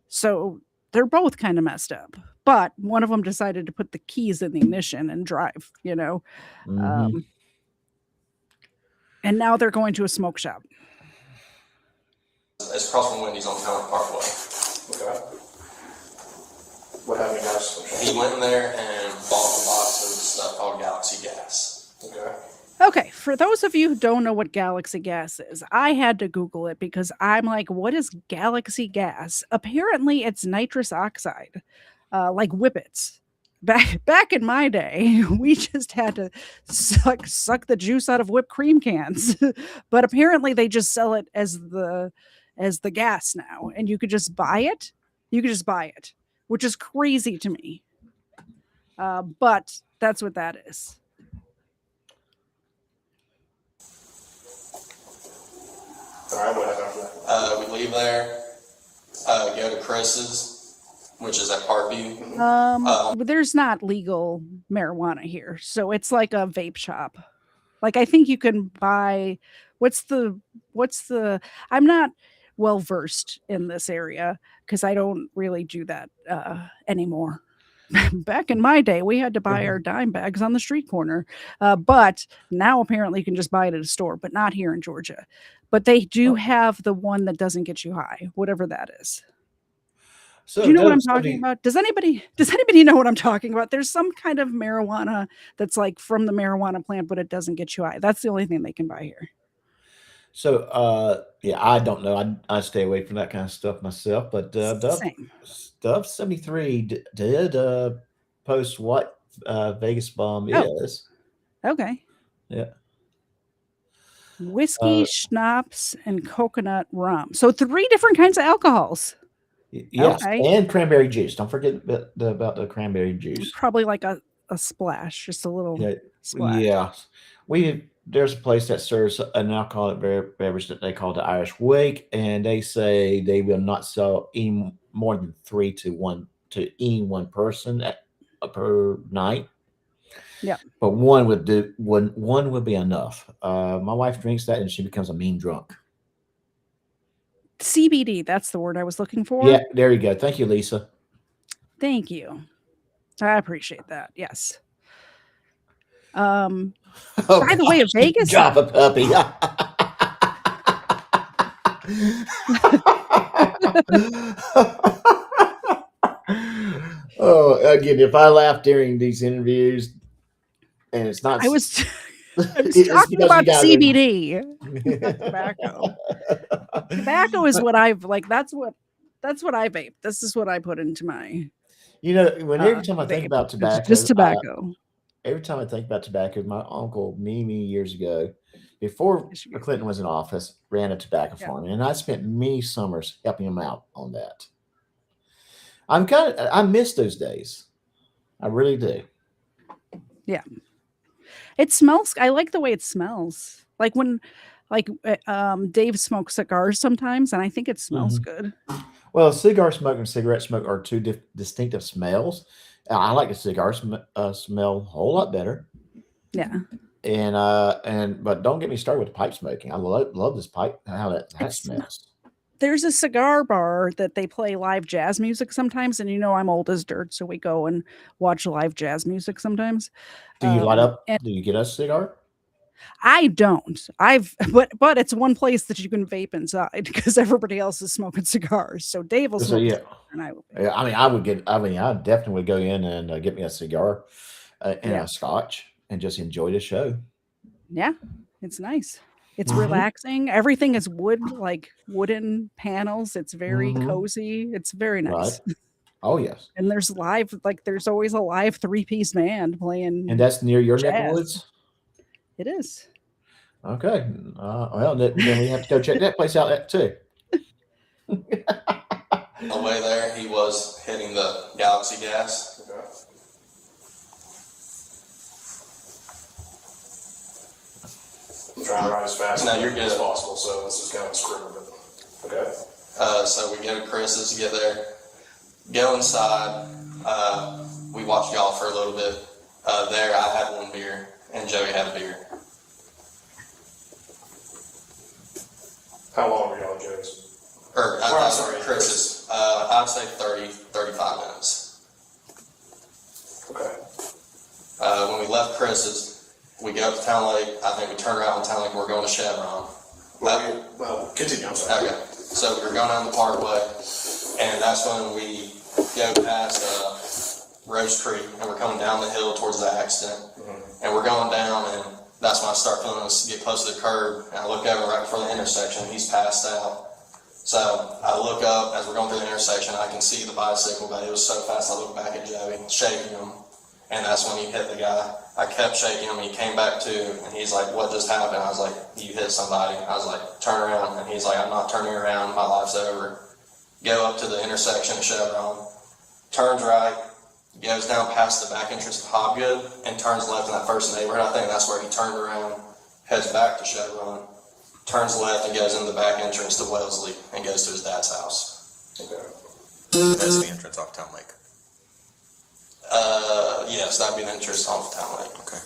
So they're both kind of messed up. But one of them decided to put the keys in the ignition and drive, Mhm. Mm-hmm. And now they're going to a smoke shop. It's across from Wendy's on Talent Parkway. Okay. What happened, guys? He went in there and bought a box of stuff called Galaxy Gas. Okay. Okay, for those of you who don't know what Galaxy Gas is, I had to Google it because I'm like, what is Galaxy Gas? Apparently, it's nitrous oxide. like whippets. Back in my day, we just had to suck the juice out of whipped cream cans. But apparently they just sell it as the gas now, and you could just buy it. You could just buy it, which is crazy to me. But that's what that is. All right, what happened after that? We leave there, go to Chris's, which is at Parkview. There's not legal marijuana here, so it's like a vape shop. Like I think you can buy. What's the? I'm not well versed in this area because I don't really do that anymore. Back in my day, we had to buy our dime bags on the street corner, but now apparently you can just buy it at a store, but not here in Georgia. But they do have the one that doesn't get you high, whatever that is. So Do you know what I'm does talking somebody- about? Does anybody know what I'm talking about? There's some kind of marijuana that's like from the marijuana plant, but it doesn't get you high. That's the only thing they can buy here. So, yeah, I don't know. I stay away from that kind of stuff myself. But Same. Dove 73 did post what Vegas Bomb Oh. is. Okay. Yeah. Whiskey, schnapps, and coconut rum. So 3 different kinds of alcohols. Yes, Okay. and cranberry juice. Don't forget about the cranberry juice. Probably like a splash, just a little Yeah, splash. yeah. There's a place that serves an alcoholic beverage that they call the Irish Wake, and they say they will not sell any more than 3 to any one person per night. Yeah. But one would do. One would be enough. My wife drinks that, and she becomes a mean drunk. CBD, that's the word I was looking for. Yeah, there you go. Thank you, Lisa. Thank you. I appreciate that. Yes. Oh, By the way, Vegas. Drop a puppy. Oh, again, if I laugh during these interviews, and it's not, I was it's talking because about you guys are- CBD. Tobacco. Tobacco is what I've like. That's what I vape. This is what I put into my. You know, every time I vape. think about It's tobacco, just tobacco. every time I think about tobacco, my uncle, many years ago, before Clinton was in office, ran a tobacco farm, and I spent many summers helping him out on that. I miss those days. I really do. Yeah. It smells. I like the way it smells. Like when, Dave smokes cigars sometimes, and I think it smells good. Well, cigar smoke and cigarette smoke are two distinctive smells. I like the cigar smell a whole lot better. Yeah. But don't get me started with the pipe smoking. I love this pipe, how that smells. There's a cigar bar that they play live jazz music sometimes, and I'm old as dirt, so we go and watch live jazz music sometimes. Do you light up? and- Do you get a cigar? I don't. But it's one place that you can vape inside because everybody else is smoking cigars. So Dave will So, smoke yeah. cigar and I will. Yeah, I definitely would go in and get me a cigar and a scotch and just enjoy the show. Yeah, it's nice. It's Mhm. relaxing. Everything is wood, like wooden panels. It's very Mhm. cozy. It's very nice. Right. Oh, yes. And there's there's always a live 3-piece band playing. And that's near your neck Jazz. of woods? It is. Okay. Well, then we have to go check that place out too. On the way there, he was hitting the Galaxy gas. I'm trying to ride as fast No, you're as good. possible, so this is kind of a scribble, but okay. So we go to Chris's to get there, go inside. We watch golf for a little bit. There, I had 1 beer, and Joey had a beer. How long were y'all at Joe's? Sorry, Chris's. I'd say 30, 35 minutes. Okay. When we left Chris's, we go up to Town Lake. I think we turned around in Town Lake and we're going to Chevron. Well, continue, I'm sorry. Okay, so we were going down the parkway, and that's when we go past Rose Creek, and we're coming down the hill towards the accident. And we're going down, and that's when I start feeling us get close to the curb, and I look over right before the intersection, he's passed out. So I look up as we're going through the intersection. I can see the bicycle, but it was so fast. I look back at Joey, shaking him, and that's when he hit the guy. I kept shaking him, and he came back to, and he's like, "What just happened?" I was like, "You hit somebody." I was like, "Turn around," and he's like, "I'm not turning around. My life's over." Go up to the intersection of Chevron, turns right, goes down past the back entrance of Hobgood, and turns left in that first neighborhood. I think that's where he turned around, heads back to Chevron, turns left and goes in the back entrance to Wellesley and goes to his dad's house. Okay. That's the entrance off Town Lake. Yes, that'd be the entrance off Town Lake. Okay.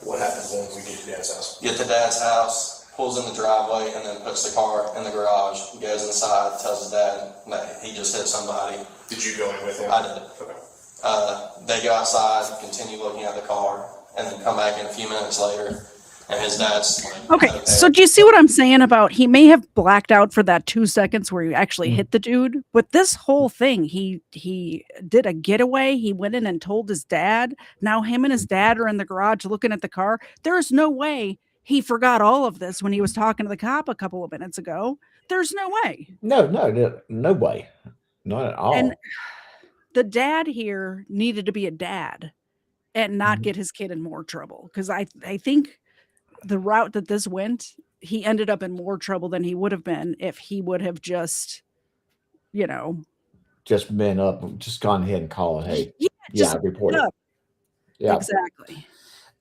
What happens when we get to Dad's house? Get to Dad's house, pulls in the driveway, and then puts the car in the garage, goes inside, tells his dad that he just hit somebody. Did you go in with him? I did. Okay. They go outside, continue looking at the car, and then come back in a few minutes later, and his dad's like, Okay, so do you see what I'm saying about he may have blacked out for that 2 seconds where he actually hit the dude, but this whole thing, he did a getaway. He went in and told his dad. Now him and his dad are in the garage looking at the car. There's no way he forgot all of this when he was talking to the cop a couple of minutes ago. There's no way. No way. Not at all. And the dad here needed to be a dad and not get his kid in more trouble, because I think the route that this went, he ended up in more trouble than he would have been if he would have just, just been up, just gone ahead and called, hey, just report it. up. Yeah, Exactly.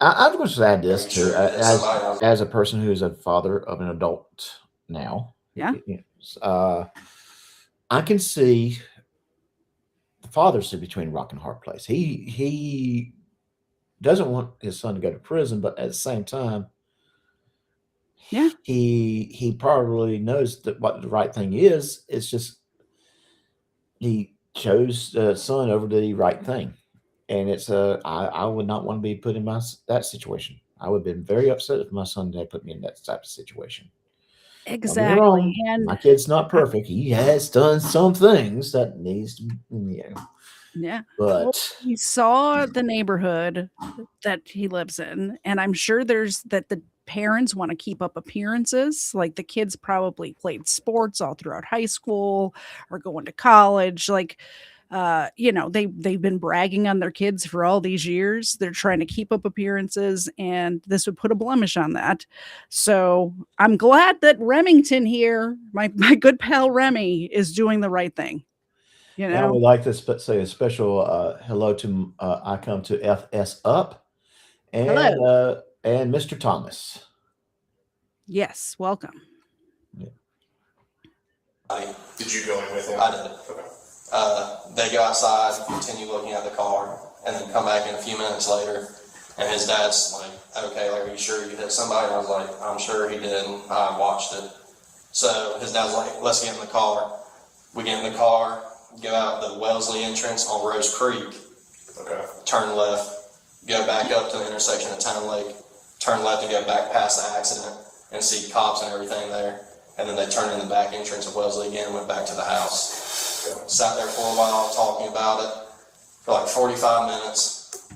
I'm going to add this too, as a person who's a father of an adult now. Yeah. I can see the father sit between a rock and a hard place. He doesn't want his son to go to prison, but at the same time, Yeah. he probably knows that what the right thing is. It's just he chose the son over the right thing, and it's I would not want to be put in that situation. I would have been very upset if my son had put me in that type of situation. Exactly. And my kid's not perfect. He has done some things that needs to, yeah, but he saw the neighborhood that he lives in, and I'm sure there's that the parents want to keep up appearances. Like the kids probably played sports all throughout high school or going to college. Like, they've been bragging on their kids for all these years. They're trying to keep up appearances, and this would put a blemish on that. So I'm glad that Remington here, my good pal Remy, is doing the right thing. I would like to say a special hello to I come to FS Up and Mr. Thomas. Yes, welcome. Did you go in with him? I did. Okay. They go outside, continue looking at the car, and then come back in a few minutes later, and his dad's like, "Okay, are you sure you hit somebody?" And I was like, "I'm sure he did. I watched it." So his dad's like, "Let's get in the car." We get in the car, go out the Wellesley entrance on Rose Creek, turn left, go back up to the intersection of Town Lake, turn left and go back past the accident and see cops and everything there. And then they turned in the back entrance of Wellesley again and went back to the house. Sat there for a while talking about it for like 45 minutes.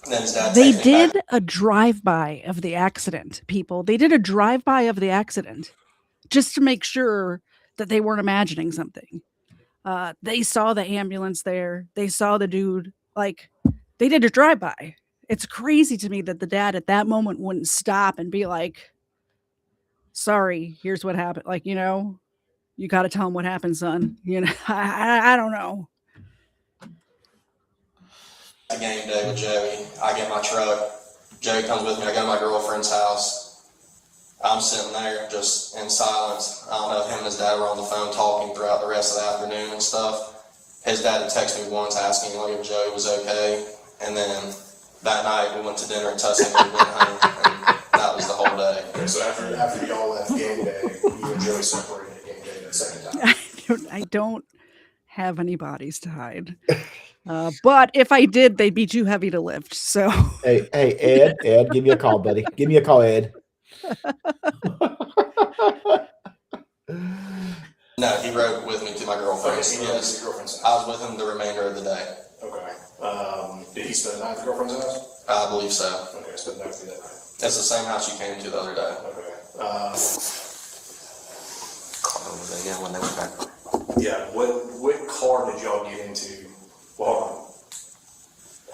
And then his dad They takes me back. did a drive-by of the accident, people. They did a drive-by of the accident just to make sure that they weren't imagining something. They saw the ambulance there. They saw the dude. Like, they did a drive-by. It's crazy to me that the dad at that moment wouldn't stop and be like, "Sorry, here's what happened." Like, you got to tell him what happened, son. I don't know. Game day with Joey. I get my truck. Joey comes with me. I go to my girlfriend's house. I'm sitting there just in silence. I don't know if him and his dad were on the phone talking throughout the rest of the afternoon and stuff. His dad had texted me once asking if Joey was okay. And then that night we went to dinner at Tuscany and we went home. And that was the whole day. Okay, so after y'all left game day, you and Joey separated at game day the second time. I don't have any bodies to hide. But if I did, they'd be too heavy to lift. So Hey, Ed, give me a call, buddy. Give me a call, Ed. No, he rode with me to my girlfriend's. Okay, Yes. to your girlfriend's house. I was with him the remainder of the day. Okay. Did he spend the night at the girlfriend's house? I believe so. Okay, spent the night that night. It's the same house you came to the other day. Okay. Called over there, yeah, when they went back. Yeah, what car did y'all get into? Well, hold on.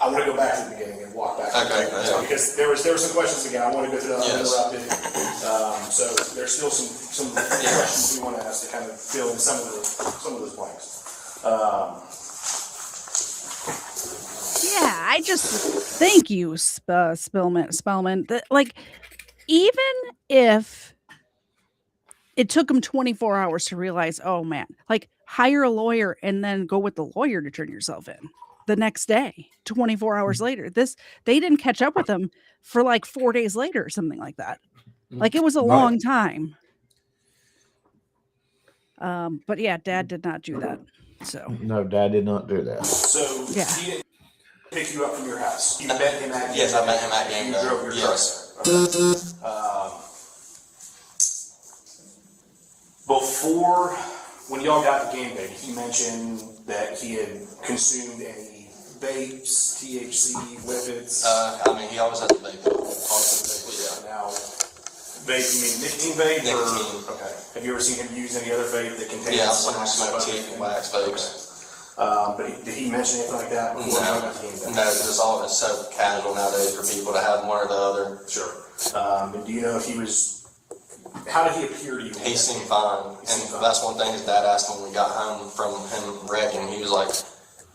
I want to go back to the beginning and walk back. Okay, yeah. Because there were some questions again. I want to go through that. Yes. Interrupted. So there's still some questions we want to ask to kind of fill in some of those blanks. Yeah, I just thank you, Spellman. Like, even if it took him 24 hours to realize, oh man, like hire a lawyer and then go with the lawyer to turn yourself in the next day, 24 hours later. They didn't catch up with him for like 4 days later or something like that. Like, it was a long time. But yeah, Dad did not do that. So No, Dad did not do that. So Yeah. he didn't pick you up from your house. You met him at Yes, I met him at game You day. drove your Yes. truck. Before, when y'all got to game day, he mentioned that he had consumed any vapes, THC, whippets. I mean, he always has a vape. Yeah. Now, vape, you mean nicotine vape? Nicotine. Or, okay. Have you ever seen him use any other vape that contains? Yeah, I've seen him smoke teeth and wax vapes. But did he mention anything like that before y'all got to game day? No, it's so casual nowadays for people to have one or the other. Sure. But do you know if he was? How did he appear to you? He seemed fine, and that's one thing his dad asked when we got home from him wrecking. He was like,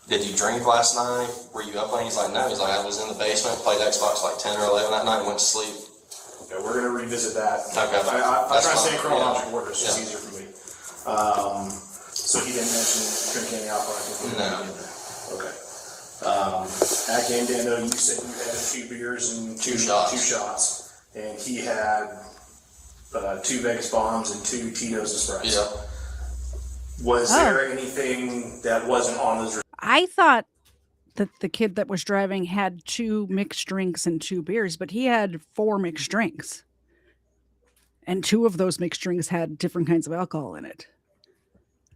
"Did you drink last night? Were you up late?" He's like, "No." He's like, "I was in the basement, played Xbox like 10 or 11 that night, and went to sleep." Okay, we're gonna revisit that. Okay. I try to stay in fine. chronological order. It's just Yeah. easier for me. So he didn't mention drinking any alcohol. No. Okay. At game day, though, you said you had 2 beers and Two shots. 2 shots, and he had 2 Vegas bombs and 2 Tito's Express. Yeah. Was there anything that wasn't on those? I thought that the kid that was driving had 2 mixed drinks and 2 beers, but he had 4 mixed drinks. And 2 of those mixed drinks had different kinds of alcohol in it.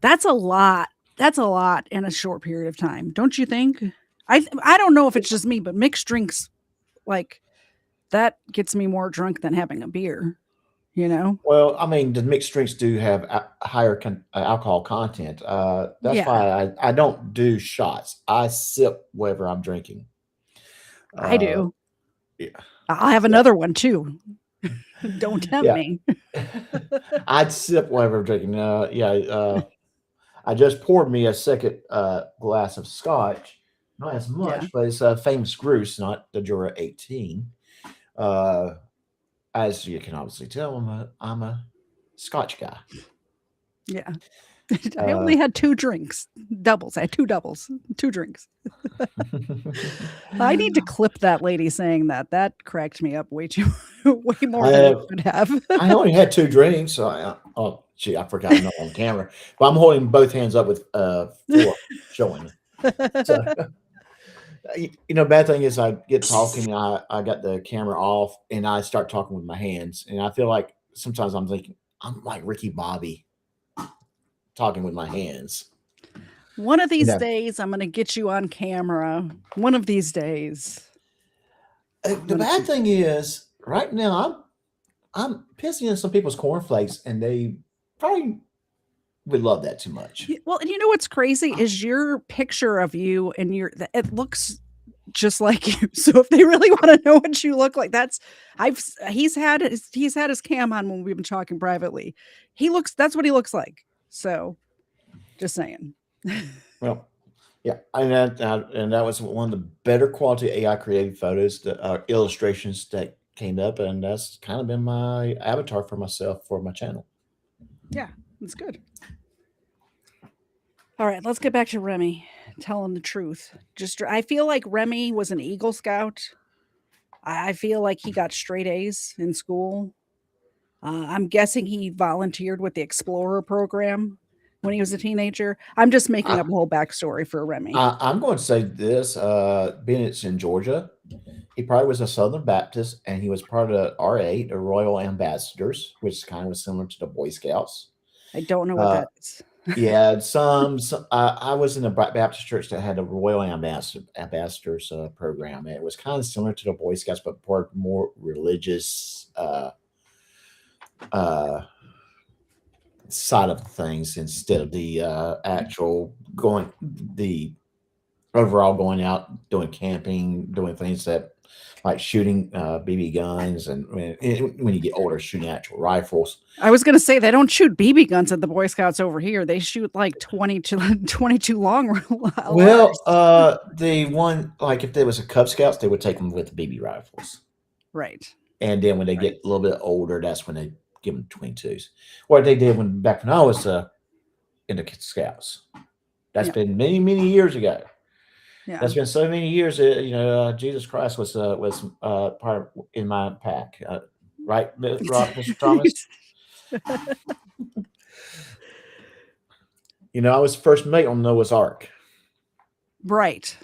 That's a lot. That's a lot in a short period of time. Don't you think? I don't know if it's just me, but mixed drinks, like, that gets me more drunk than having a beer, you know? Well, I mean, the mixed drinks do have higher alcohol content. That's Yeah. why I don't do shots. I sip whatever I'm drinking. I do. yeah. I'll have another one too. Don't tempt Yeah. me. I'd sip whatever I'm drinking. I just poured me a second glass of scotch. Not as much, Yeah. but it's Famous Grouse, not the Jura 18. As you can obviously tell, I'm a Scotch guy. Yeah. I only had 2 drinks, doubles. I had 2 doubles, 2 drinks. I need to clip that lady saying that. That cracked me up way more than it should have. I only had 2 drinks. So I forgot I'm not on camera. But I'm holding both hands up with 4 showing. So, bad thing is I get talking, I got the camera off, and I start talking with my hands. And I feel like sometimes I'm thinking, I'm like Ricky Bobby talking with my hands. One of these days, I'm going to get you on camera. One of these days. The bad thing is, right now, I'm pissing in some people's cornflakes, and they probably would love that too much. Well, and you know what's crazy is your picture of you, and it looks just like you. So if they really want to know what you look like, he's had his cam on when we've been talking privately. That's what he looks like. So just saying. Well, yeah, and that was one of the better quality AI created photos, the illustrations that came up, and that's kind of been my avatar for myself for my channel. Yeah, that's good. All right, let's get back to Remy telling the truth. I feel like Remy was an Eagle Scout. I feel like he got straight A's in school. I'm guessing he volunteered with the Explorer program when he was a teenager. I'm just making up a whole backstory for Remy. I'm going to say this, being it's in Georgia, he probably was a Southern Baptist, and he was part of the R8, the Royal Ambassadors, which kind of similar to the Boy Scouts. I don't know what that is. Yeah, I was in a Baptist church that had a Royal Ambassadors program. It was kind of similar to the Boy Scouts, but more religious. side of things instead of the actual overall going out, doing camping, doing things that like shooting BB guns, and when you get older, shooting actual rifles. I was going to say they don't shoot BB guns at the Boy Scouts over here. They shoot like 22 long. Well, the one, like if there was a Cub Scouts, they would take them with BB rifles. Right. And then when they get a little bit older, that's when they give them 22s. What they did back when I was in the Scouts. That's been many, many years ago. Yeah. That's been so many years. Jesus Christ was part in my pack, right, Mr. Thomas? I was first mate on Noah's Ark. Right.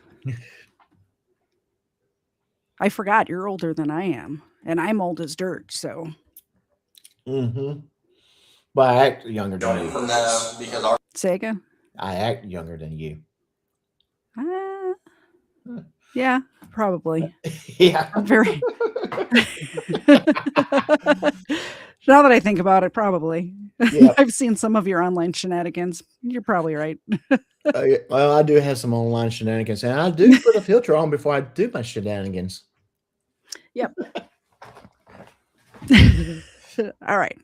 I forgot you're older than I am, and I'm old as dirt. So. Mm-hmm. But I act younger than you. No, because Say again. I act younger than you. Yeah, probably. Yeah. I'm very. Now that I think about it, probably. Yeah. I've seen some of your online shenanigans. You're probably right. Well, I do have some online shenanigans, and I do put a filter on before I do my shenanigans. Yep. All right.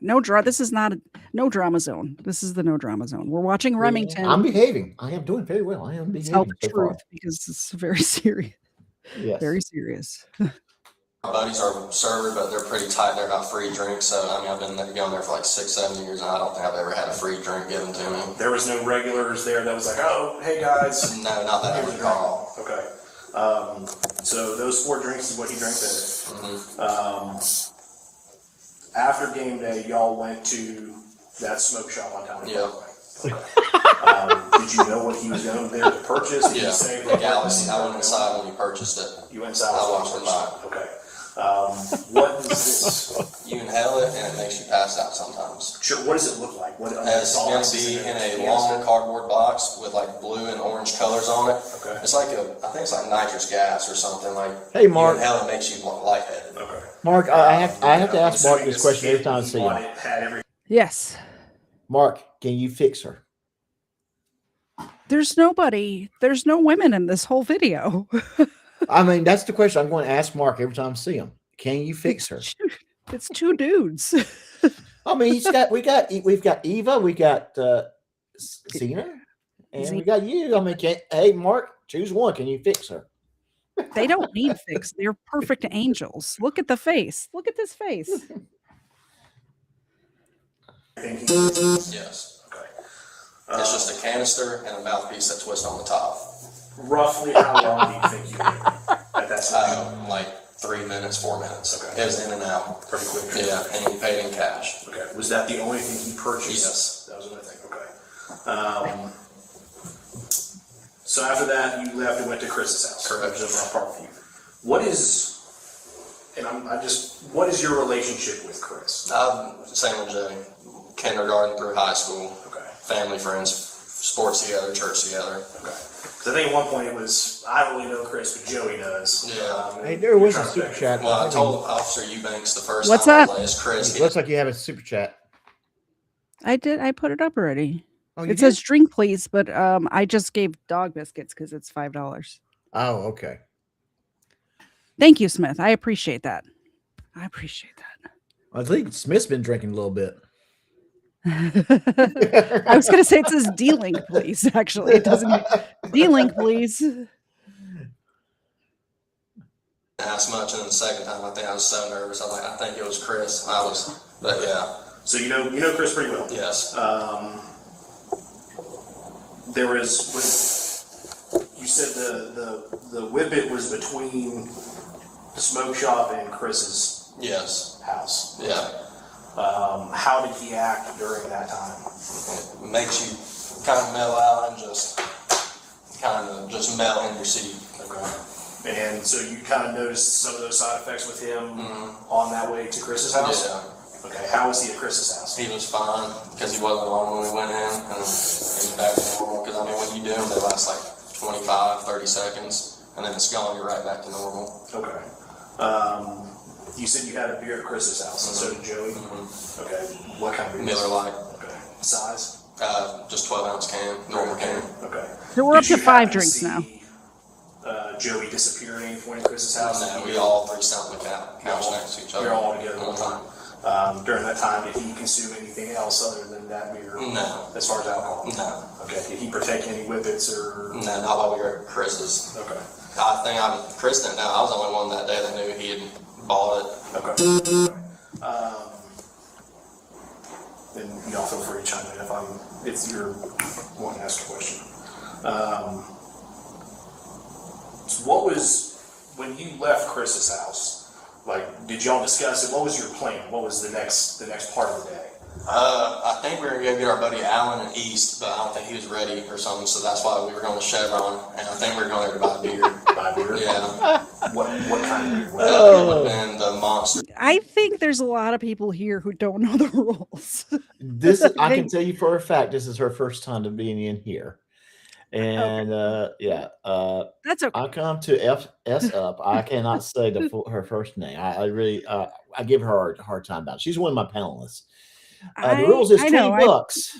This is not no drama zone. This is the no drama zone. We're watching Remington. I'm behaving. I am doing very well. I am behaving. Tell the truth because it's very serious. Yes. Very serious. my buddies are server, but they're pretty tight. They're not free drinks. So, I mean, I've been going there for like 6-7 years, and I don't think I've ever had a free drink given to me. There was no regulars there that was like, oh, hey guys. No, not that I recall. Okay. So those 4 drinks is what he drank there. Mm-hmm. After game day, y'all went to that smoke shop on town. Yeah. Okay. Did you know what he was going there to purchase? Did you say the Galaxy. I went inside when you purchased it. You went inside. I watched it buy. Okay. What is this? You inhale it and it makes you pass out sometimes. Sure. What does it look like? It's going to be in a long cardboard box with like blue and orange colors on it. Okay. It's like I think it's like nitrous gas or something. Like, hey, Mark. You inhale it, makes you lightheaded. Okay. Mark, I have to ask Mark this question every time I see him. Yes. Mark, can you fix her? There's no women in this whole video. I mean, that's the question I'm going to ask Mark every time I see him. Can you fix her? It's 2 dudes. I mean, we've got Eva, we got Cena, and we got you. I mean, hey, Mark, choose one. Can you fix her? They don't need fix. They're perfect angels. Look at the face. Look at this face. Yes. Okay. It's just a canister and a mouthpiece that twists on the top. Roughly how long do you think you were at that time? Like 3 minutes, 4 minutes. Okay. It was in and out. Pretty quick. Yeah, and he paid in cash. Okay. Was that the only thing he purchased? Yes. That was the only thing. Okay. So after that, you left and went to Chris's house. Correct. Which is not Parkview. What is your relationship with Chris? Same with Joey. Kindergarten through high school. Okay. Family, friends, sports together, church together. Okay. Because I think at one point it was, I don't really know Chris, but Joey does. Yeah. Hey, there was a super chat. Well, I told Officer Eubanks the first What's time that? I was Chris. It looks like you have a super chat. I did. I put it up already. Oh, you it says drink, please, but I just gave dog biscuits because it's $5. Oh, okay. Thank you, Smith. I appreciate that. I think Smith's been drinking a little bit. I was going to say it says D-Link, please. Actually, it doesn't. D-Link, please. Asked much, and then the second time, I think I was so nervous. I think it was Chris. But yeah. So you know Chris pretty well. Yes. You said the whippet was between the smoke shop and Chris's house. Yeah. How did he act during that time? It makes you kind of mellow out and just melt in your seat. Okay. And so you kind of noticed some of those side effects with him on that way to Chris's house? Yeah. Okay. How was he at Chris's house? He was fine because he wasn't alone when we went in, and he was back to normal. Because I mean, when you do them, they last like 25, 30 seconds, and then it's gone. You're right back to normal. Okay. You said you had a beer at Chris's house, and so did Joey? Mm-hmm. Okay. What kind of beer? Miller Lite. Okay. size? Just 12-ounce can, normal can. Okay. So we're up Did to you 5 happen to drinks now. see, Joey disappear at any point at Chris's house? No, we all three sat on the couch next to each other. You're all together at one Mhm. time. During that time, did he consume anything else other than that beer? No. As far as alcohol? No. Okay. Did he partake in any whippets or? No, not while we were at Chris's. Okay. Chris didn't know. I was the only one that day that knew he had bought it. Okay. And y'all feel free to chime in if you're wanting to ask a question. So what was, when you left Chris's house, like, did y'all discuss it? What was your plan? What was the next part of the day? I think we were going to get our buddy Alan in East, but I don't think he was ready or something, so that's why we were going to Chevron, and I think we were going there to buy beer. Buy beer? Yeah. What kind of beer? It would have been the Monster. I think there's a lot of people here who don't know the rules. I can tell you for a fact, this is her first time to being in here. And That's okay. I come to S up. I cannot say her first name. I really I give her a hard time about it. She's one of my panelists. The rules is $20.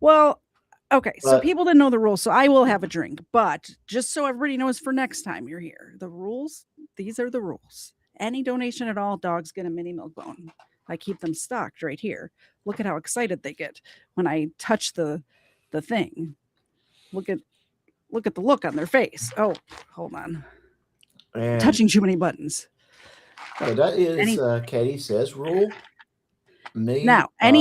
Well, okay, so But- people didn't know the rules, so I will have a drink. But just so everybody knows for next time you're here, the rules, these are the rules. Any donation at all, dogs get a mini milk bone. I keep them stocked right here. Look at how excited they get when I touch the thing. Look at the look on their face. Oh, hold on. And Touching too many buttons. so that is Katie says rule. Me Now, let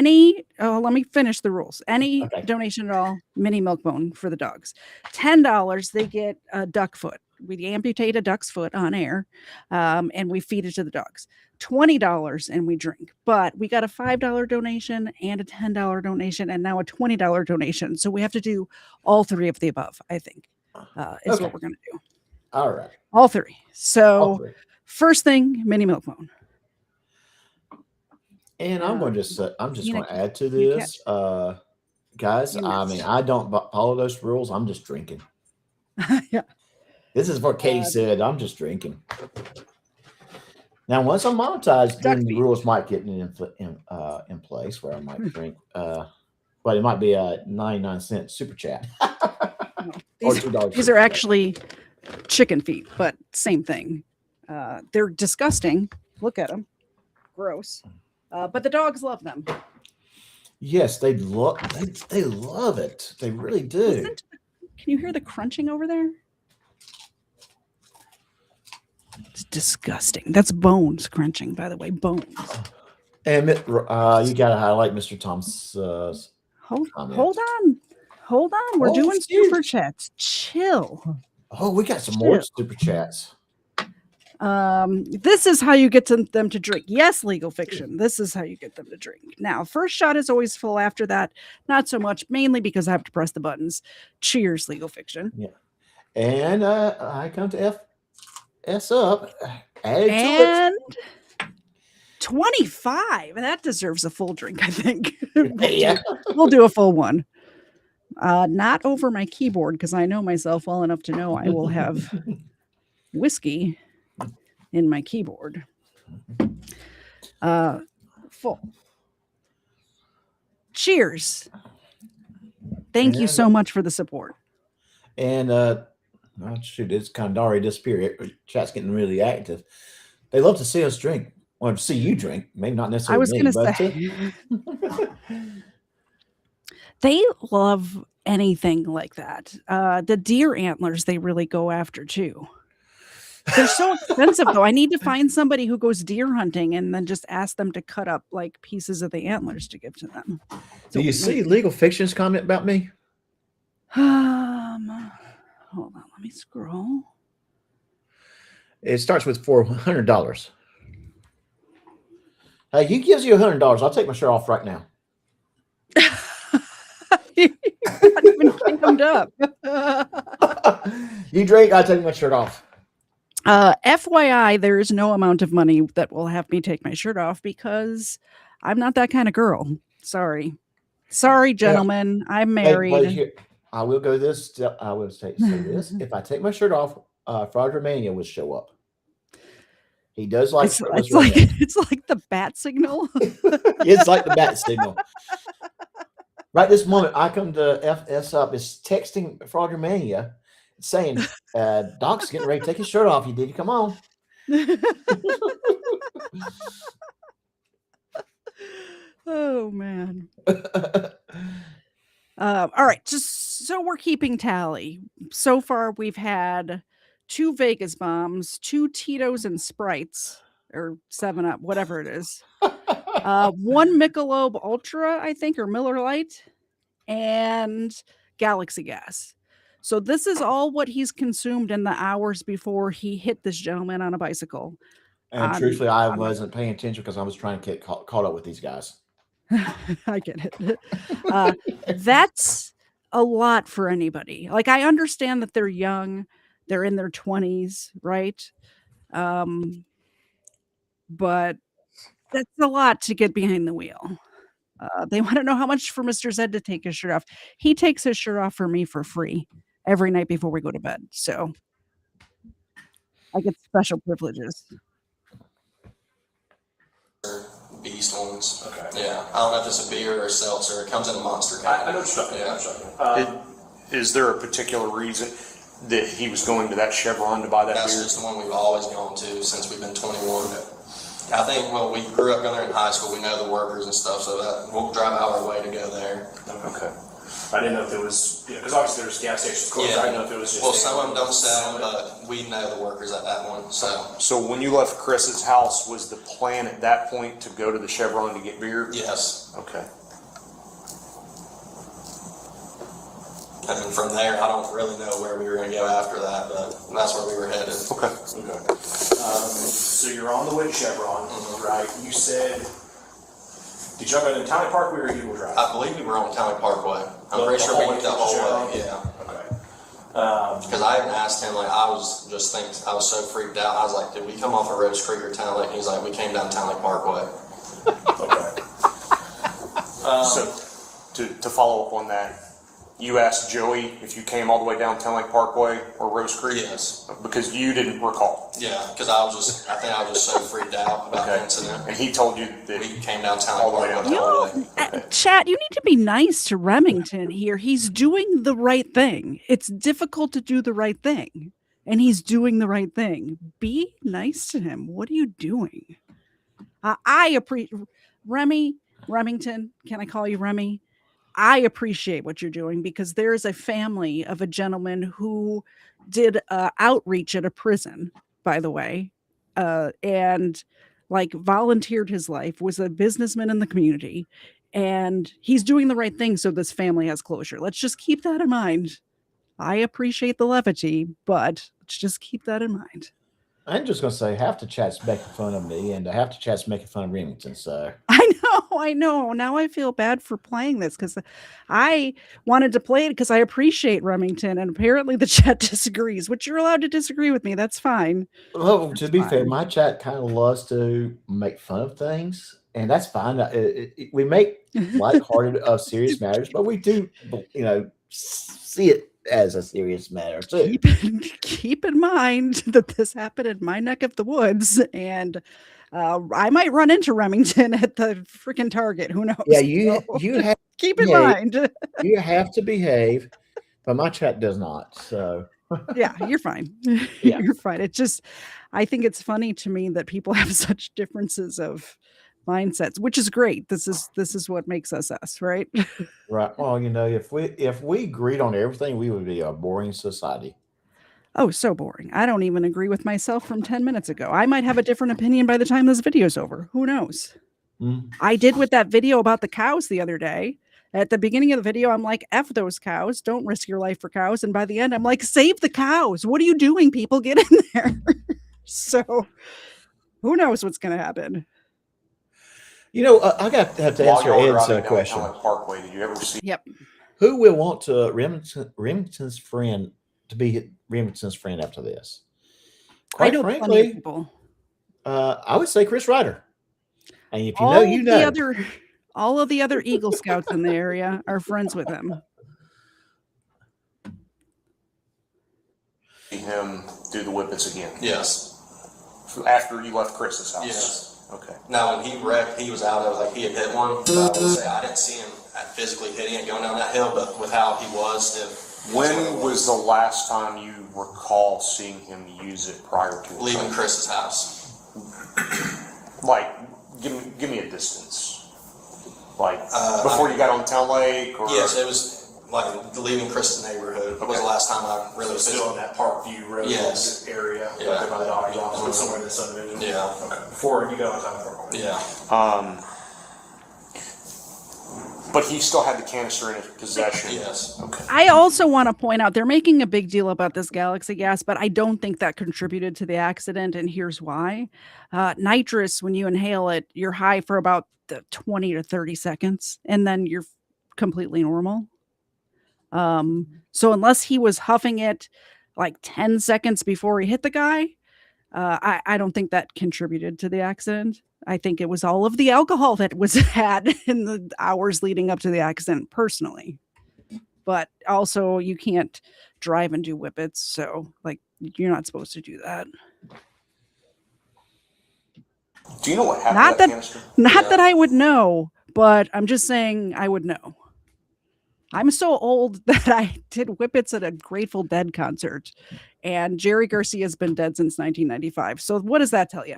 me finish the rules. Any donation at all, mini milk bone for the dogs. $10, they get a duck foot. We amputate a duck's foot on air, and we feed it to the dogs. $20 and we drink. But we got a $5 donation and a $10 donation and now a $20 donation. So we have to do all three of the above, I think, is what we're going to do. All right. All three. So All three. first thing, mini milk bone. And I'm going to I'm just you going know, to add to you this, guys. I mean, I don't follow those rules. I'm just drinking. Yeah. This is what Katie said. I'm just drinking. Now, once I'm monetized, then the rules might get in place where I might drink. But it might be a 99-cent super chat. These are actually chicken feet, but same thing. They're disgusting. Look at them. Gross. But the dogs love them. Yes, they love it. They really do. Can you hear the crunching over there? It's disgusting. That's bones crunching, by the way. Bones. And you got to highlight Mr. Tom's. Hold on. We're doing super chats. Chill. Oh, we got some more super chats. This is how you get them to drink. Yes, legal fiction. This is how you get them to drink. Now, first shot is always full. After that, not so much, mainly because I have to press the buttons. Cheers, legal fiction. Yeah. And I come to S up. And 25. That deserves a full drink, I think. We'll do a full one. Not over my keyboard, because I know myself well enough to know I will have whiskey in my keyboard. Full. Cheers. Thank you so much for the support. And shoot, it's kind of already disappeared. Chat's getting really active. They love to see us drink. Or see you drink. Maybe not necessarily. I was going to say. They love anything like that. The deer antlers they really go after too. They're so expensive though. I need to find somebody who goes deer hunting and then just ask them to cut up like pieces of the antlers to give to them. Do you see Legal Fiction's comment about me? Hold on, let me scroll. It starts with $400. Hey, he gives you $100. I'll take my shirt off right now. Not even kingdomed up. You drink, I'll take my shirt off. FYI, there is no amount of money that will have me take my shirt off because I'm not that kind of girl. Sorry, gentlemen. I'm married. Here, I will go this. I will say this. If I take my shirt off, Fraud Romania will show up. He does like It's shirtless it's like rednecks. it's like the bat signal. It's like the bat signal. Right this moment, I come to FS up. It's texting Frogger Mania saying, Doc's getting ready to take his shirt off. You did. Come on. Oh, man. All right, just so we're keeping tally. So far, we've had 2 Vegas bombs, 2 Tito's and Sprites, or 7 Up, whatever it is. 1 Michelob Ultra, I think, or Miller Lite, and Galaxy Gas. So this is all what he's consumed in the hours before he hit this gentleman on a bicycle. And truthfully, I wasn't paying attention because I was trying to get caught up with these guys. I get it. That's a lot for anybody. Like, I understand that they're young, they're in their 20s, right? But that's a lot to get behind the wheel. They want to know how much for Mr. Zed to take his shirt off. He takes his shirt off for me for free every night before we go to bed. So I get special privileges. Beast ones. Okay. Yeah. I don't know if it's a beer or a seltzer. It comes in a monster can. I know what you're talking about. I know what you're talking about. Is there a particular reason that he was going to that Chevron to buy that That's beer? just the one we've always gone to since we've been 21. I think, well, we grew up going there in high school. We know the workers and stuff, so that we'll drive out our way to go there. Okay. I didn't know if there was, because obviously there's gas stations close. Yeah. I didn't know if it was just. Well, some of them don't sell them, but we know the workers at that one. So when you left Chris's house, was the plan at that point to go to the Chevron to get beer? Yes. Okay. And then from there, I don't really know where we were going to go after that, but that's where we were headed. Okay. So you're on the way to Chevron, right? You said, did y'all go to Tiny Parkway or Eagle Drive? I believe we were on Tally Parkway. I'm pretty sure we went the whole way. Yeah. Okay. Because I even asked him, like, I was so freaked out. I was like, did we come off of Rose Creek or Town Lake? And he's like, we came down Town Lake Parkway. Okay. So to follow up on that, you asked Joey if you came all the way down Town Lake Parkway or Rose Creek? Yes. Because you didn't recall. Yeah, because I think I was just so freaked out about the incident. And he told you that We came down Town all the way Lake down Parkway the whole way. Chat, you need to be nice to Remington here. He's doing the right thing. It's difficult to do the right thing, and he's doing the right thing. Be nice to him. What are you doing? I appreciate Remington. Can I call you Remy? I appreciate what you're doing because there is a family of a gentleman who did outreach at a prison, by the way, and like volunteered his life, was a businessman in the community, and he's doing the right thing so this family has closure. Let's just keep that in mind. I appreciate the levity, but let's just keep that in mind. I'm just going to say half the chat's making fun of me and half the chat's making fun of Remington. So I know. Now I feel bad for playing this because I wanted to play it because I appreciate Remington, and apparently the chat disagrees, which you're allowed to disagree with me. That's fine. well, to be fair, my chat kind of loves to make fun of things, and that's fine. We make lighthearted of serious matters, but we do, see it as a serious matter too. Keep in mind that this happened in my neck of the woods, and I might run into Remington at the freaking Target. Who knows? Yeah, you have keep in mind. You have to behave, but my chat does not. So yeah, you're fine. Yeah. You're fine. It's just, I think it's funny to me that people have such differences of mindsets, which is great. This is what makes us us, right? right. Well, if we agreed on everything, we would be a boring society. Oh, so boring. I don't even agree with myself from 10 minutes ago. I might have a different opinion by the time this video's over. Who knows? I did with that video about the cows the other day. At the beginning of the video, I'm like, F those cows. Don't risk your life for cows. And by the end, I'm like, save the cows. What are you doing, people? Get in there. So who knows what's going to happen? I have to answer Ed's question. Parkway, did you ever see? Yep. Who will want to Remington's friend to be Remington's friend after this? Quite I know frankly, plenty of people. I would say Chris Ryder. And if you all of the other Eagle Scouts in the area are friends with him. See him do the whippets again. Yes. After you left Chris's house? Yes. Okay. Now, when he wrecked, he was out of, like, he had hit one, but I would say I didn't see him physically hitting it going down that hill, but with how he was, When was the last time you recall seeing him use it prior to leaving Chris's house? Like, give me a distance. Like, before you got on Town Lake? Or? Yes, it was like leaving Chris's neighborhood was the last time I really was still in that Parkview Road area, Yeah. like by the doctor's office, somewhere in the subdivision. Yeah. Okay. Before you got on Town Park. Yeah. But he still had the canister in his possession. Yes. Okay. I also want to point out they're making a big deal about this Galaxy gas, but I don't think that contributed to the accident, and here's why. Nitrous, when you inhale it, you're high for about 20 to 30 seconds, and then you're completely normal. So unless he was huffing it like 10 seconds before he hit the guy, I don't think that contributed to the accident. I think it was all of the alcohol that was had in the hours leading up to the accident, personally. But also, you can't drive and do whippets, so like you're not supposed to do that. Do you know what happened to that canister? Not that I would know, but I'm just saying I would know. I'm so old that I did whippets at a Grateful Dead concert, and Jerry Garcia's been dead since 1995. So what does that tell you?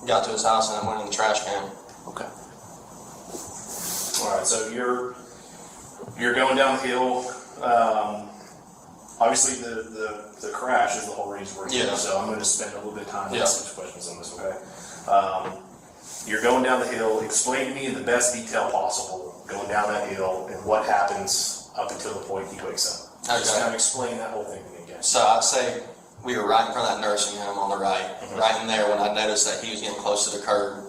Got to his house and then went in the trash can. Okay. All right. So you're going down the hill. Obviously, the crash is the whole reason we're here. Yeah. So I'm going to spend a little bit of time asking questions on this. Okay. You're going down the hill. Explain to me in the best detail possible going down that hill and what happens up until the point he wakes up. Okay. Just kind of explain that whole thing to me again. So I'd say we were right in front of that nursing home on the right. Right in there when I noticed that he was getting close to the curb.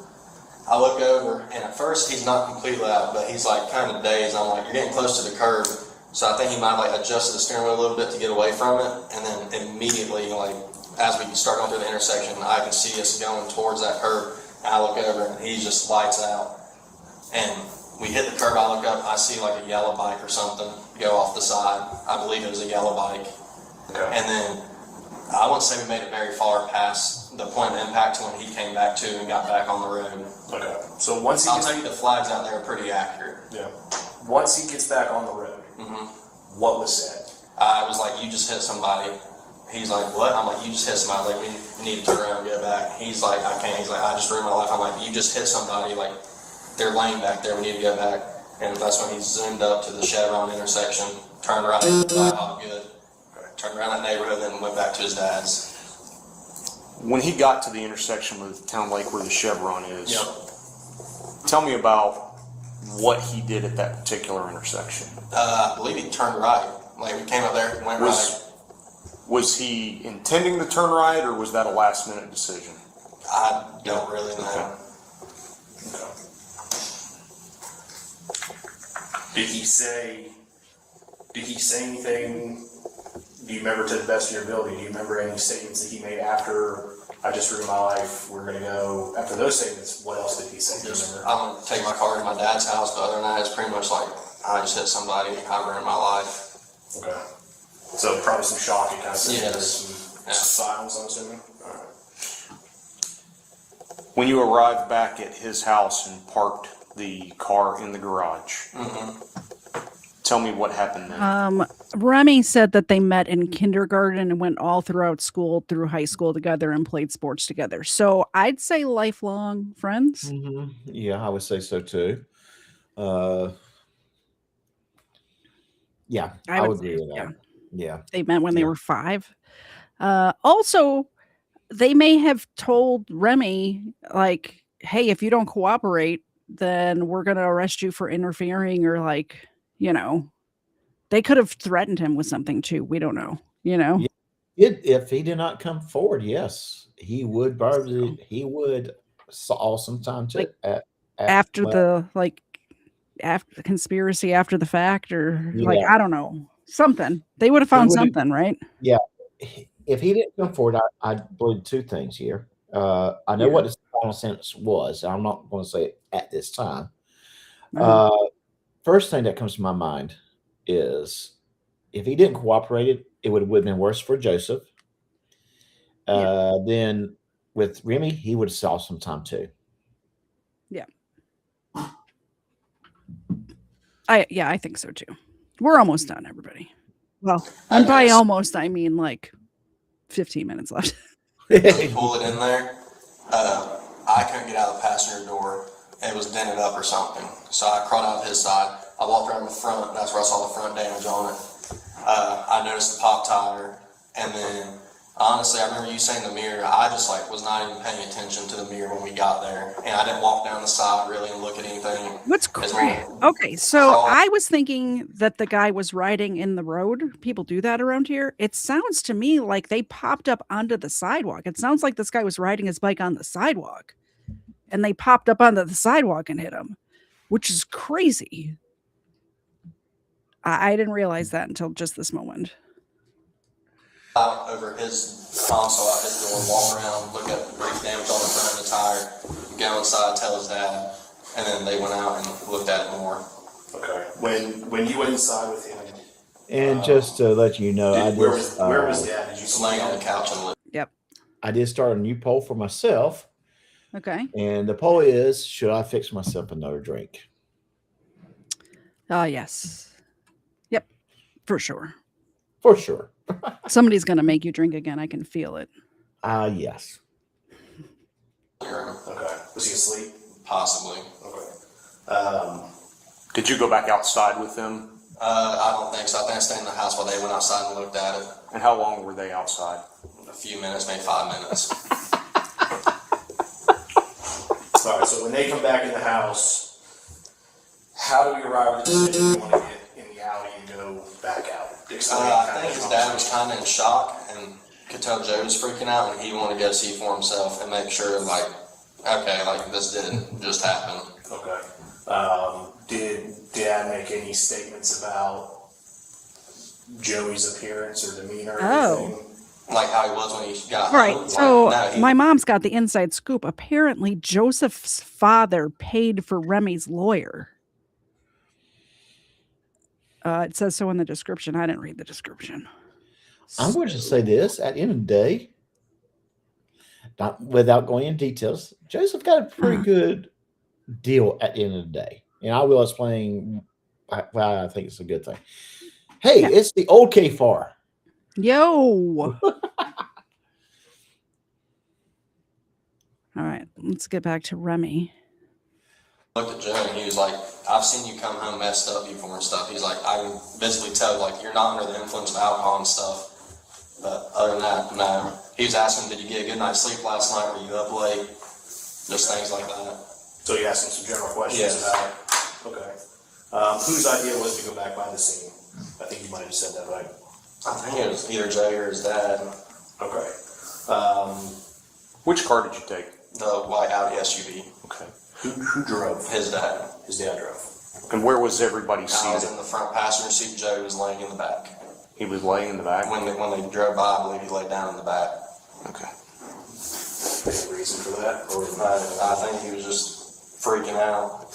I look over, and at first he's not completely out, but he's like kind of dazed. I'm like, you're getting close to the curb. So I think he might have like adjusted the steering wheel a little bit to get away from it. And then immediately, like as we start going through the intersection, I can see us going towards that curb. I look over, and he just lights out. And we hit the curb, I look up, I see like a yellow bike or something go off the side. I believe it was a yellow bike. Okay. And then I wouldn't say we made it very far past the point of impact to when he came back to and got back on the road. Okay. So once I'll tell you the flags out there are pretty accurate. Yeah. Once he gets back on the road, what was said? I was like, you just hit somebody. He's like, what? I'm like, you just hit somebody. Like, we need to turn around and go back. He's like, I can't. He's like, I just ruined my life. I'm like, you just hit somebody. Like, they're laying back there. We need to go back. And that's when he zoomed up to the Chevron intersection, turned right, all good. Turned around that neighborhood, then went back to his dad's. When he got to the intersection with Town Lake where the Chevron is, tell me about what he did at that particular intersection. I believe he turned right. Like, we came up there and went right. Was he intending to turn right, or was that a last minute decision? I don't really know. Okay. Did he say anything? Do you remember, to the best of your ability, do you remember any statements that he made after I just ruined my life, we're going to go, after those statements, what else did he say? Do you remember? I'm going to take my car to my dad's house, but other than that, it's pretty much like, I just hit somebody, I ruined my life. Okay. So probably some shock, you kind of said. Yes. Some silence, I'm assuming? All right. When you arrived back at his house and parked the car in the garage, tell me what happened then. Remy said that they met in kindergarten and went all throughout school, through high school together, and played sports together. So I'd say lifelong friends. Yeah, I would say so too. Yeah, I would agree with that. Yeah. They met when they were 5. Also, they may have told Remy, like, hey, if you don't cooperate, then we're going to arrest you for interfering, or like, you know, they could have threatened him with something too. We don't know, you know. If he did not come forward, yes, he would probably, he would solve some time to Like, after the conspiracy after the fact, or like, I don't know, something. They would have found something, right? Yeah. If he didn't come forward, I believe 2 things here. I know what his final sentence was. I'm not going to say it at this time. First thing that comes to my mind is if he didn't cooperate, it would have been worse for Joseph. Then with Remy, he would have saw some time too. Yeah. I think so too. We're almost done, everybody. Well, and by almost, I mean like 15 minutes left. Pull it in there. I couldn't get out of the passenger door. It was dented up or something. So I crawled out of his side. I walked around the front. That's where I saw the front damage on it. I noticed the pop tire. And then, honestly, I remember you saying the mirror. I just was not even paying attention to the mirror when we got there. And I didn't walk down the side really and look at anything. What's crazy? Okay, so I was thinking that the guy was riding in the road. People do that around here. It sounds to me like they popped up onto the sidewalk. It sounds like this guy was riding his bike on the sidewalk. And they popped up onto the sidewalk and hit him, which is crazy. I didn't realize that until just this moment. Over his console out his door, walk around, look at the brief damage on the front of the tire, go inside, tell his dad, and then they went out and looked at it more. Okay. When you went inside with him, And just to let you know, where was Dad? Did you see Laying him? on the couch and look. Yep. I did start a new poll for myself, Okay. and the poll is: should I fix myself another drink? Yes. Yep. For sure. For sure. Somebody's going to make you drink again. I can feel it. Yes. Okay. Was he asleep? Possibly. Okay. Did you go back outside with them? I don't think so. I think I stayed in the house while they went outside and looked at it. And how long were they outside? A few minutes, maybe 5 minutes. All right. So when they come back in the house, how do we arrive at the decision we want to get in the alley and go back out? I think his dad was kind of in shock and could tell Joe was freaking out, and he wanted to go see for himself and make sure, okay, this didn't just happen. Okay. Did Dad make any statements about Joey's appearance or demeanor? Or anything? Like how he was when he got Right. home? So my mom's got the inside scoop. Apparently, Joseph's father paid for Remy's lawyer. It says so in the description. I didn't read the description. I'm going to say this: at the end of the day, not without going into details, Joseph got a pretty good deal at the end of the day, and I will explain why I think it's a good thing. Hey, it's the old KFAR. Yo. All right, let's get back to Remy. Looked at Joe and he was like, I've seen you come home messed up before and stuff. He's like, I can visibly tell, you're not under the influence of alcohol and stuff. But other than that, no. He was asking, did you get a good night's sleep last night? Were you up late? Just things like that. So you asked him some general questions about it? Okay. Whose idea was to go back by the scene? I think you might have said that, right? I think it was either Joe or his dad. Okay. Which car did you take? The white Audi SUV. Okay. Who drove? His dad. His dad drove. And where was everybody I was seated? in the front passenger seat. Joe was laying in the back. He was laying in the back? When they drove by, I believe he laid down in the back. Okay. Any reason for that? Or I think he was just freaking out.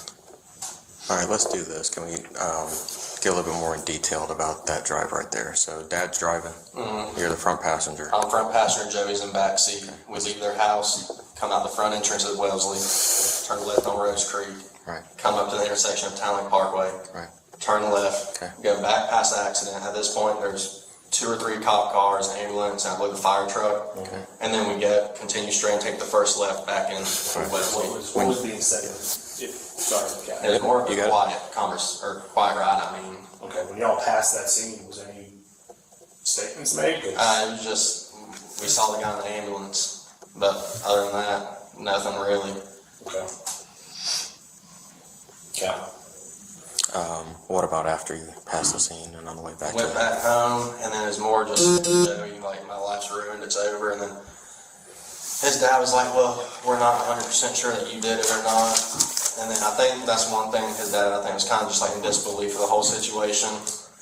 All right, let's do this. Can we get a little bit more in detail about that drive right there? So Dad's driving. Mm-hmm. You're the front passenger. I'm front passenger, Joey's in back seat. We leave their house, come out the front entrance of Wellesley, turn left on Rose Creek, Right. come up to the intersection of Town Lake Parkway, Right. turn left, Okay. go back past the accident. At this point, there's 2 or 3 cop cars, an ambulance, and I believe a fire truck. Okay. And then we continue straight and take the first left back in Wellesley. what was being said? Sorry, It Captain. was more of You a got it. quiet ride, I mean. Okay, when y'all passed that scene, was there any statements made? It was just, we saw the guy in the ambulance, but other than that, nothing really. Okay. Yeah. What about after you pass the scene and on the way back Went to back home, and then it was more just, Joey, my life's ruined, it's over, and then his dad was like, well, we're not 100% sure that you did it or not, and then I think that's one thing, his dad, I think, was kind of just in disbelief of the whole situation,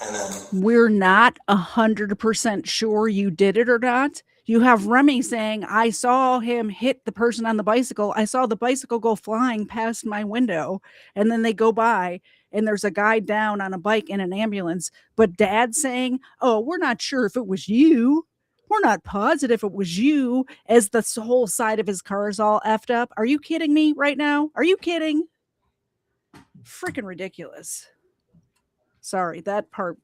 and then... We're not 100% sure you did it or not. You have Remy saying, I saw him hit the person on the bicycle. I saw the bicycle go flying past my window, and then they go by, and there's a guy down on a bike in an ambulance. But Dad saying, oh, we're not sure if it was you. We're not positive it was you, as the whole side of his car is all effed up. Are you kidding me right now? Are you kidding? Freaking ridiculous. Sorry, that part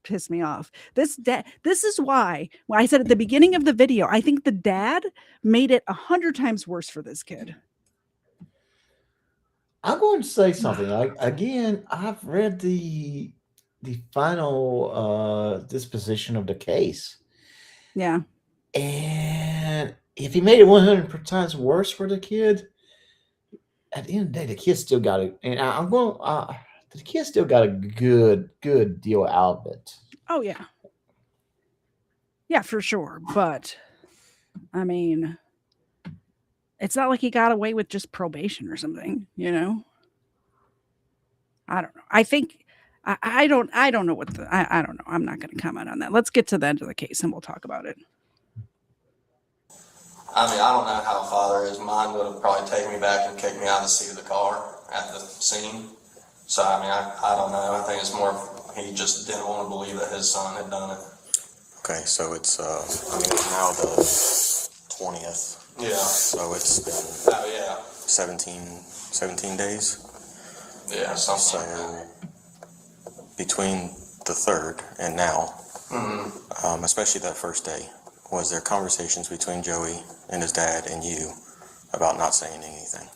pissed me off. This is why, when I said at the beginning of the video, I think the dad made it 100 times worse for this kid. I'm going to say something. I've read the final disposition of the case, Yeah. and if he made it 100 times worse for the kid, at the end of the day, the kid still got it. And the kid still got a good deal out of it. Oh yeah. Yeah, for sure. But I mean, it's not like he got away with just probation or something, you know? I don't know. I think I don't know what I don't know. I'm not going to comment on that. Let's get to the end of the case and we'll talk about it. I mean, I don't know how a father is. Mine would have probably taken me back and kicked me out of the seat of the car at the scene. So, I mean, I don't know. I think it's more he just didn't want to believe that his son had done it. Okay, so it's now the 20th. Yeah. So it's been Oh, yeah. 17 days. Yeah, something like that. So between the 3rd and now, especially that first day, was there conversations between Joey and his dad and you about not saying anything?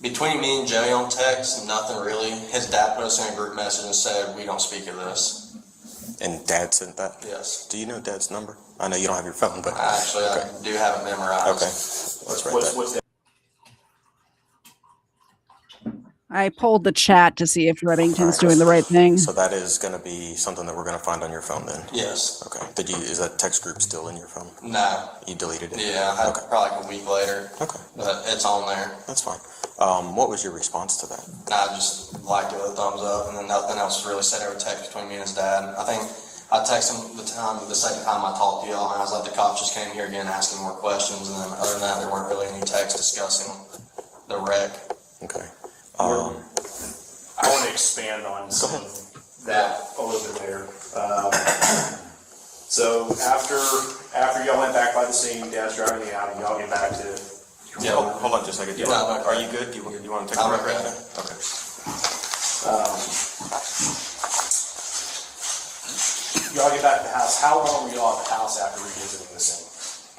Between me and Joey on text, nothing really. His dad put us in a group message and said, "We don't speak of this." And Dad sent that? Yes. Do you know Dad's number? I know you don't have your phone, but Actually, okay. I do have it memorized. Okay, let's write that. What's that? I pulled the chat to see if Reddington's doing the right thing. So that is going to be something that we're going to find on your phone then? Yes. Okay. Is that text group still in your phone? No. You deleted it? Yeah, I had probably like a week later. Okay. But it's on there. That's fine. What was your response to that? I just liked it with a thumbs up, and then nothing else was really said over text between me and his dad. I think I texted him the second time I talked to y'all, and I was like, the cops just came here again asking more questions, and then other than that, there weren't really any texts discussing the wreck. Okay. I want to expand on some of that a little bit later. So after y'all went back by the scene, Dad's driving the Audi, y'all get back to. Yeah. Hold on just a second. Are you good? Do you want to take a break right there? Okay. Y'all get back to the house. How long were y'all at the house after revisiting the scene?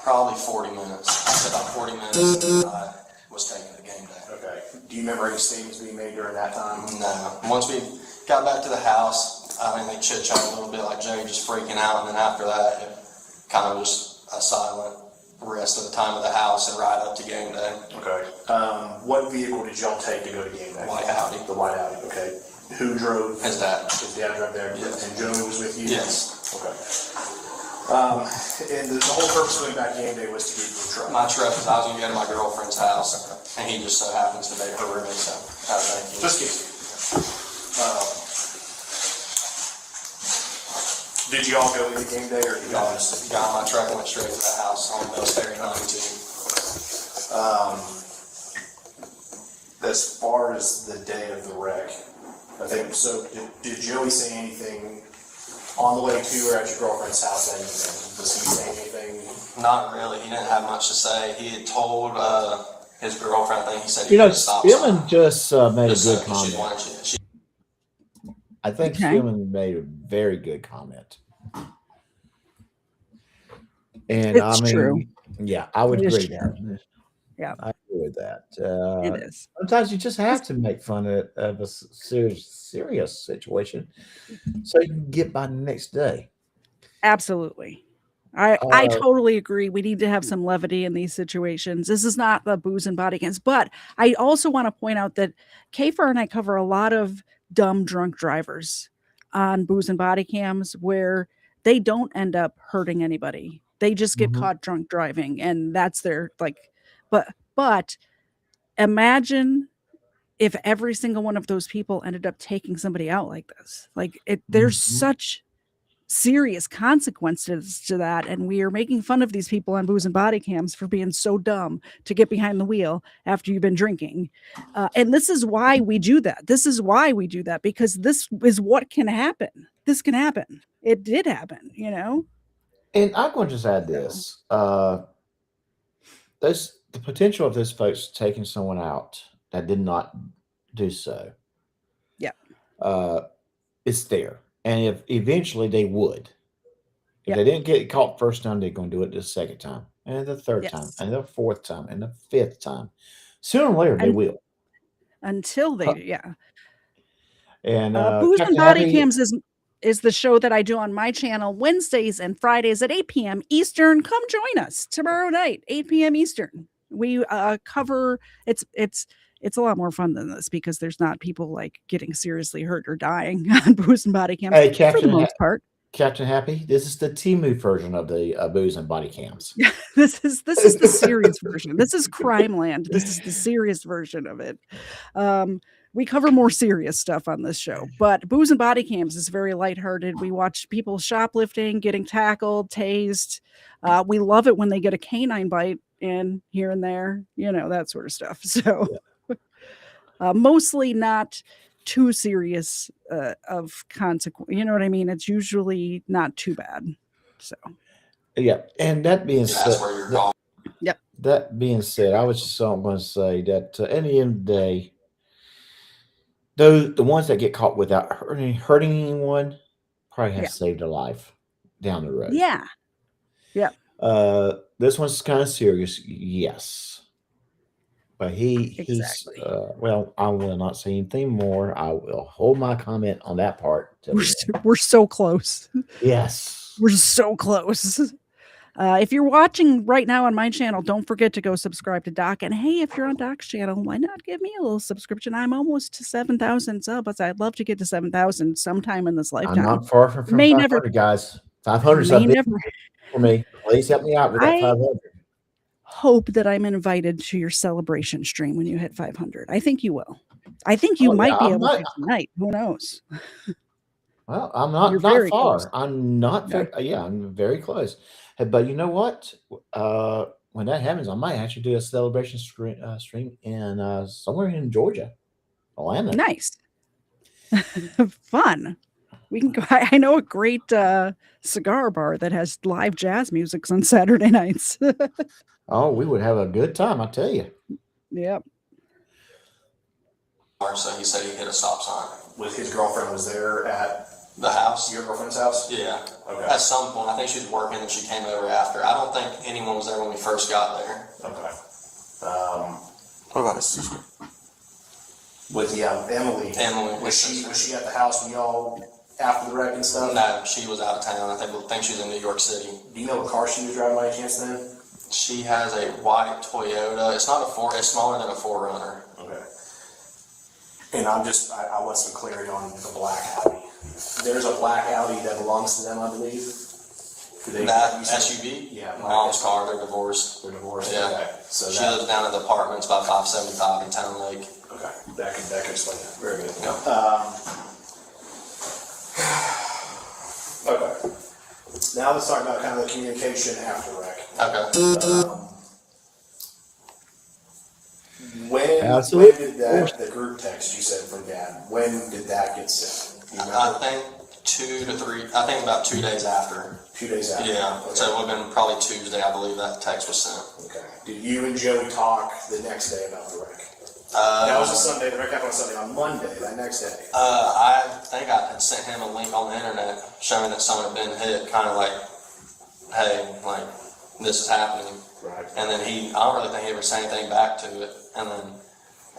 Probably 40 minutes. I said about 40 minutes, and I was taking the game day. Okay. Do you remember any statements being made during that time? No. Once we got back to the house, I mean, they chit-chatted a little bit, like Joey just freaking out, and then after that, it kind of was a silent rest of the time of the house and ride up to game day. Okay. What vehicle did y'all take to go to game day? White Audi. The white Audi, okay. Who drove? His dad. His dad drove there, Yes. and Joey was with you? Yes. Okay. And the whole purpose of going back game day was to get your truck? My truck, I was going to go to my girlfriend's house, and he just so happens to be her roommate, so thank you. Just kidding. Did you all go into game day, or did y'all just? Got my truck and went straight to the house on Bell's Ferry 92. As far as the day of the wreck, I think, so did Joey say anything on the way to or at your girlfriend's house, anything? Was he saying anything? Not really. He didn't have much to say. He had told his girlfriend, I think he said, You know, stop Spielman just made a Just good said she comment. wanted you- I think Okay. Spielman made a very good comment. And It's I mean, true. yeah, I would It is agree true. there. Yeah. I agree with that. It is. Sometimes you just have to make fun of a serious situation so you can get by the next day. Absolutely. I totally agree. We need to have some levity in these situations. This is not the booze and body cams, but I also want to point out that Kafer and I cover a lot of dumb drunk drivers on booze and body cams where they don't end up hurting anybody. They just get Mhm. caught drunk driving, and that's their but imagine if every single one of those people ended up taking somebody out like this. There's Mhm. such serious consequences to that, and we are making fun of these people on booze and body cams for being so dumb to get behind the wheel after you've been drinking. And this is why we do that. Because this is what can happen. This can happen. It did happen, you know? And I'm going to just add this: the potential of those folks taking someone out that did not do so, Yeah. uh, is there, and if eventually they would, if Yeah. they didn't get caught first time, they're going to do it the second time, and the third time, Yes. and the fourth time, and the fifth time. Sooner or later, they And will. until they, Huh. yeah. And Booze and Captain Body Happy, Cams is the show that I do on my channel Wednesdays and Fridays at 8 p.m. Eastern. Come join us tomorrow night, 8 p.m. Eastern. We cover it's a lot more fun than this because there's not people like getting seriously hurt or dying on Booze and Body Cams hey, for the most part. Captain Happy, this is the Timu version of the booze and body cams. This is the serious version. This is Crime Land. This is the serious version of it. We cover more serious stuff on this show, but Booze and Body Cams is very lighthearted. We watch people shoplifting, getting tackled, tased. We love it when they get a canine bite in here and there, that sort of stuff. So mostly not too serious of consequence. You know what I mean? It's usually not too bad. So Yeah, and that being That's said, where you're going. yep. that being said, I was just going to say that at the end of the day, the ones that get caught without hurting anyone probably have Yeah. saved a life down the road. Yeah. Yep. This one's kind of serious, yes, but he's Exactly. well, I will not say anything more. I will hold my comment on that part till the end. We're so close. Yes. We're so close. If you're watching right now on my channel, don't forget to go subscribe to Doc. And hey, if you're on Doc's channel, why not give me a little subscription? I'm almost to 7,000 subs. I'd love to get to 7,000 sometime in this I'm lifetime. not far from May 500, never, guys. 500 is may a big never. for me. Please help me out with that I 500. hope that I'm invited to your celebration stream when you hit 500. I think you will. I think you Oh, might yeah, be I'm able not. to tonight. Who knows? Well, I'm You're not very far. close. I'm not Yeah. very. Yeah, I'm very close. But you know what? When that happens, I might actually do a celebration stream in somewhere in Georgia, Atlanta. Nice. Fun. We can go. I know a great cigar bar that has live jazz music on Saturday nights. Oh, we would have a good time, I tell you. Yep. So he said he hit a stop sign. Was his girlfriend was there at The house? your girlfriend's house? Yeah. Okay. At some point, I think she was working and she came over after. I don't think anyone was there when we first got there. Okay. What about his sister? With Emily. Emily. Was she at the house when y'all after the wreck and stuff? No, she was out of town. I think she was in New York City. Do you know what car she was driving by any chance then? She has a white Toyota. It's not a it's smaller than a 4Runner. Okay. And I want some clarity on the black Audi. There's a black Audi that belongs to them, I believe. That SUV? Yeah. My mom's car. They're divorced. They're divorced. Yeah. Okay. So She lives down at the apartments by 575 in Town Lake. Okay. That could explain that. Very good. Yeah. Okay. Now let's talk about kind of the communication after wreck. Okay. When Absolutely. did the group text you said from Dad? When did that get sent? You I remember? think 2 to 3. I think about 2 days after. 2 days after. Yeah. Okay. So it would have been probably Tuesday, I believe that text was sent. Okay. Did you and Joey talk the next day about the wreck? That was a Sunday. The wreck happened on Sunday. On Monday, that next day. I think I had sent him a link on the internet showing that someone had been hit, kind of like, hey, like, this is happening. Right. And then I don't really think he ever said anything back to it. And then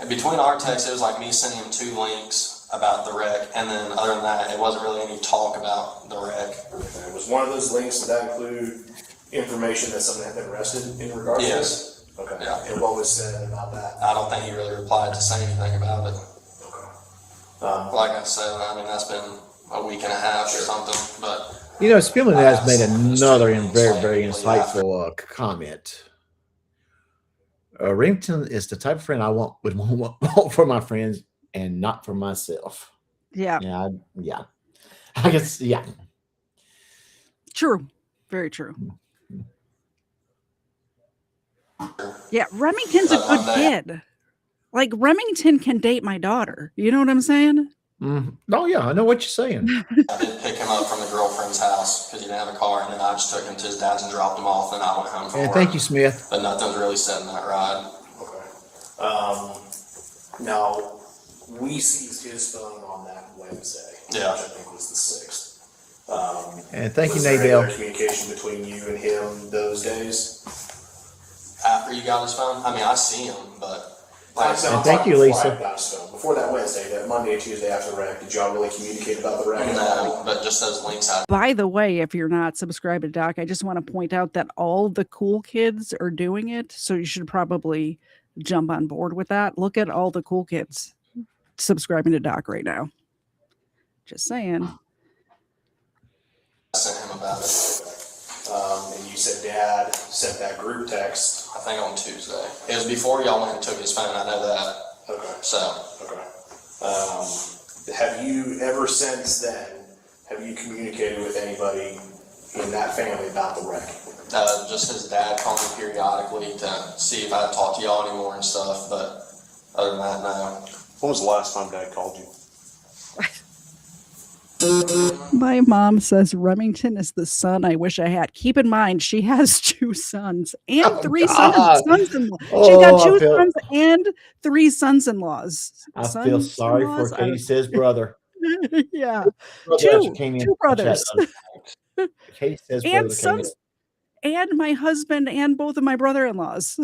between our texts, it was like me sending him 2 links about the wreck. And then other than that, it wasn't really any talk about the wreck. Okay. Was one of those links, did that include information that someone had been arrested in regards to Yes. this? Okay. Yeah. And what was said about that? I don't think he really replied to say anything about it. Okay. Like I said, I mean, that's been a week and a half or something. But You know, Spillman has made another and very, Like, very yeah. insightful comment. Remington is the type of friend I would want for my friends and not for myself. Yeah. Yeah. I guess, yeah. True. Very true. Yeah, Remington's a good kid. Like Remington can date my daughter. You know what I'm saying? Oh yeah, I know what you're saying. I did pick him up from the girlfriend's house because he didn't have a car, and then I just took him to his dad's and dropped him off, and I went home from And work. thank you, Smith. But nothing's really said in that ride. Okay. Now, we seized his phone on that Wednesday, Yeah. which I think was the 6th. And thank you, Was there any Nadell. other communication between you and him those days? After you got his phone, I mean, I see him, but like I said, And thank you, Lisa. Before I got his phone. Before that Wednesday, that Monday or Tuesday after the wreck, did y'all really communicate about the wreck? no, but just those links I By the way, if you're not subscribed to Doc, I just want to point out that all the cool kids are doing it. So you should probably jump on board with that. Look at all the cool kids subscribing to Doc right now. Just saying. sent him about it. And you said Dad sent that group text. I think on Tuesday. It was before y'all went and took his phone. I know that. Okay. So Okay. Have you ever since then, have you communicated with anybody in that family about the wreck? just his dad called me periodically to see if I'd talk to y'all anymore and stuff. But other than that, no. When was the last time Dad called you? My mom says Remington is the son I wish I had. Keep in mind, she has 2 sons and 3 sons-in-law. She's got 2 sons and 3 sons-in-laws. I feel sorry for Katie says brother. Yeah. Brother 2 brothers. Katie says And brother sons. And my husband and both of my brother-in-laws.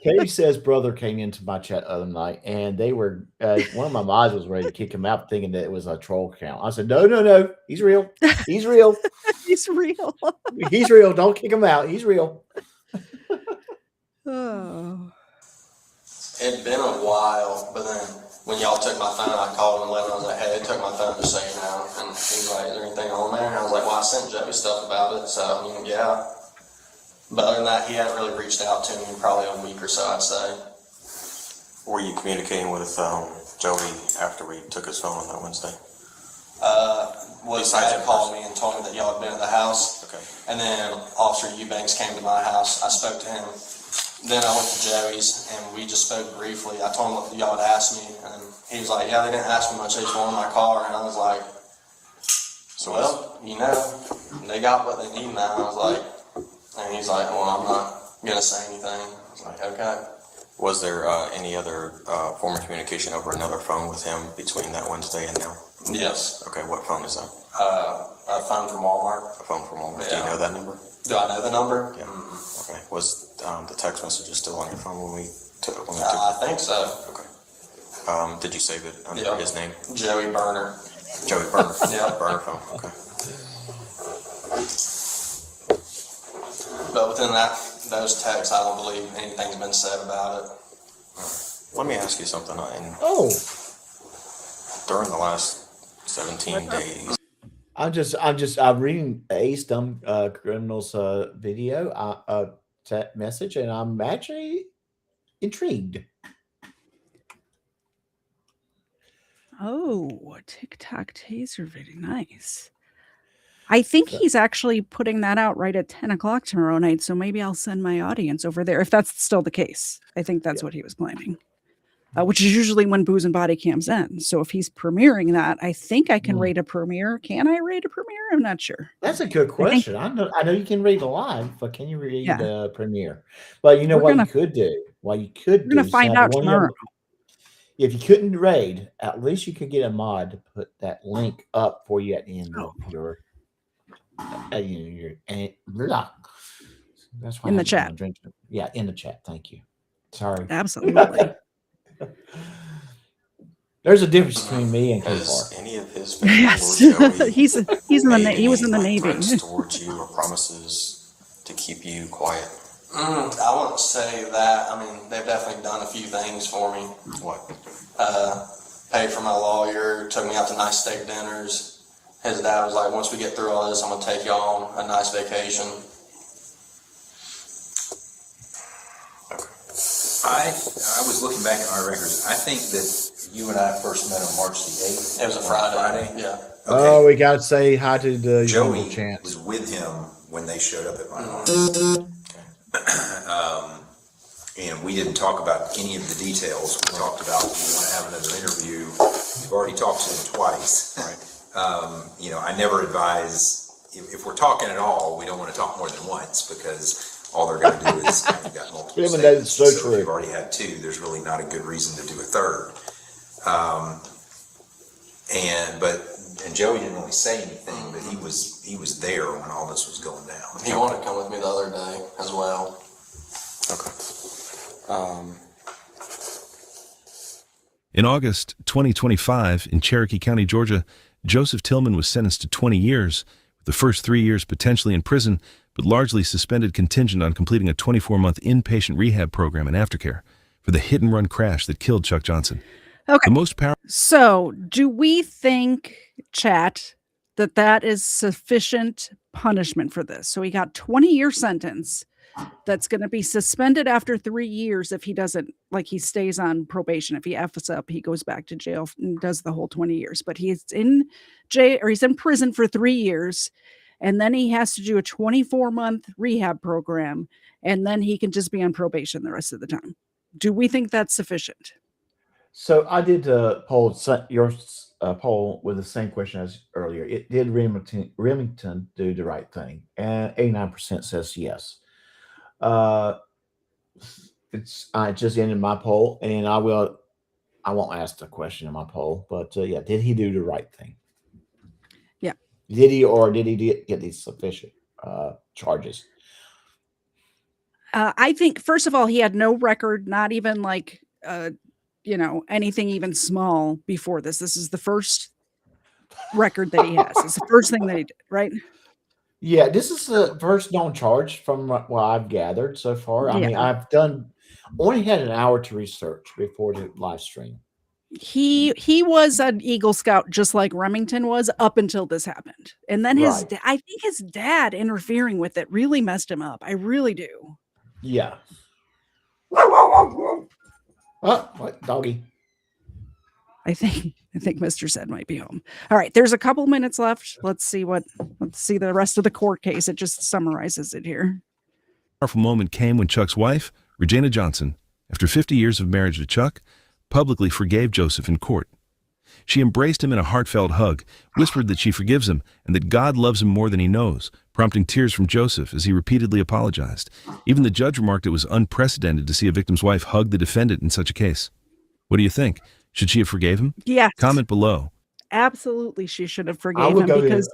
Katie says brother came into my chat the other night, and they were one of my mods was ready to kick him out, thinking that it was a troll account. I said, no, he's real. He's real. He's real. He's real. Don't kick him out. He's real. Oh. It'd been a while, but then when y'all took my phone, I called him and let him know. I was like, hey, they took my phone just so you know. And he was like, is there anything on there? And I was like, well, I sent Joey stuff about it. So, I mean, yeah. But other than that, he hadn't really reached out to me in probably a week or so, I'd say. Were you communicating with Joey after we took his phone on that Wednesday? Well, his dad called me and told me that y'all had been at the house. Okay. And then Officer Eubanks came to my house. I spoke to him. Then I went to Joey's and we just spoke briefly. I told him what y'all had asked me, and he was like, yeah, they didn't ask me much. They just wanted my car. And I was like, So well, you know, they got what they need now. I was like, and he's like, well, I'm not going to say anything. I was like, okay. was there any other form of communication over another phone with him between that Wednesday and now? Yes. Okay, what phone is that? A phone from Walmart. A phone from Walmart. Do Yeah. you know that number? Do I know the number? Yeah. Okay. Was the text messages still on your phone when we took it? I think so. Okay. Did you save it under his name? Joey Burner. Joey Burner. Yeah. Burner phone. Okay. But within those texts, I don't believe anything's been said about it. Let me ask you something. During the last 17 days. I'm reading Ace Dumb Criminals video message, and I'm actually intrigued. Oh, TikTok taser video. Nice. I think he's actually putting that out right at 10 o'clock tomorrow night. So maybe I'll send my audience over there if that's still the case. I think that's what he was planning, which is usually when Booze and Body Cams end. So if he's premiering that, I think I can rate a premiere. Can I rate a premiere? I'm not sure. That's a good question. I know you can read live, but can you read a premiere? But you know what you could do? We're going to find out tomorrow. If you couldn't raid, at least you could get a mod to put that link up for you at the end of your that's why in the chat. Yeah, in the chat. Thank you. Sorry. Absolutely. There's a difference between me and Has K-Bar. any of his family Yes. he's in the he was in the Navy. Towards you or promises to keep you quiet? I wouldn't say that. I mean, they've definitely done a few things for me. What? Paid for my lawyer, took me out to nice steak dinners. His dad was like, once we get through all this, I'm going to take you on a nice vacation. I was looking back at my records. I think that you and I first met on March the 8th. It was a Friday. Yeah. Okay. Oh, we got to say hi to the Joey chance. was with him when they showed up at my home. And we didn't talk about any of the details. We talked about we want to have another interview We've already talked to them twice. Right. I never advise, if we're talking at all, we don't want to talk more than once, because all they're going to do is, you've got multiple statements. So If true. you've already had two, there's really not a good reason to do a third. And Joey didn't really say anything, but he was there when all this was going down. He wanted to come with me the other day as well. Okay. In August 2025, in Cherokee County, Georgia, Joseph Tillman was sentenced to 20 years, with the first 3 years potentially in prison, but largely suspended contingent on completing a 24-month inpatient rehab program and aftercare for the hit-and-run crash that killed Chuck Johnson. Okay. The most powerful. So, do we think, chat, that is sufficient punishment for this? So he got 20-year sentence that's going to be suspended after 3 years if he doesn't, like, he stays on probation. If he F's up, he goes back to jail and does the whole 20 years. But he's in jail, or he's in prison for 3 years, and then he has to do a 24-month rehab program, and then he can just be on probation the rest of the time. Do we think that's sufficient? So I did your poll with the same question as earlier. It did Remington do the right thing? And 89% says yes. I just ended my poll, and I won't ask the question in my poll, but yeah, did he do the right thing? Yeah. Did he get these sufficient charges? I think, first of all, he had no record, not even like anything even small before this. This is the first record that he has. It's the first thing that he did, right? Yeah, this is the first known charge from what I've gathered so far. I mean, I've only had an hour to research before the live stream. He was an Eagle Scout just like Remington was up until this happened. And then I think his dad interfering with it really messed him up. I really do. Yeah. What doggy? I think Mr. Zed might be home. All right, there's a couple minutes left. Let's see the rest of the court case. It just summarizes it here. A powerful moment came when Chuck's wife, Regina Johnson, after 50 years of marriage to Chuck, publicly forgave Joseph in court. She embraced him in a heartfelt hug, whispered that she forgives him and that God loves him more than he knows, prompting tears from Joseph as he repeatedly apologized. Even the judge remarked it was unprecedented to see a victim's wife hug the defendant in such a case. What do you think? Should she have forgave him? Yes. Comment below. Absolutely, she should have forgave him, because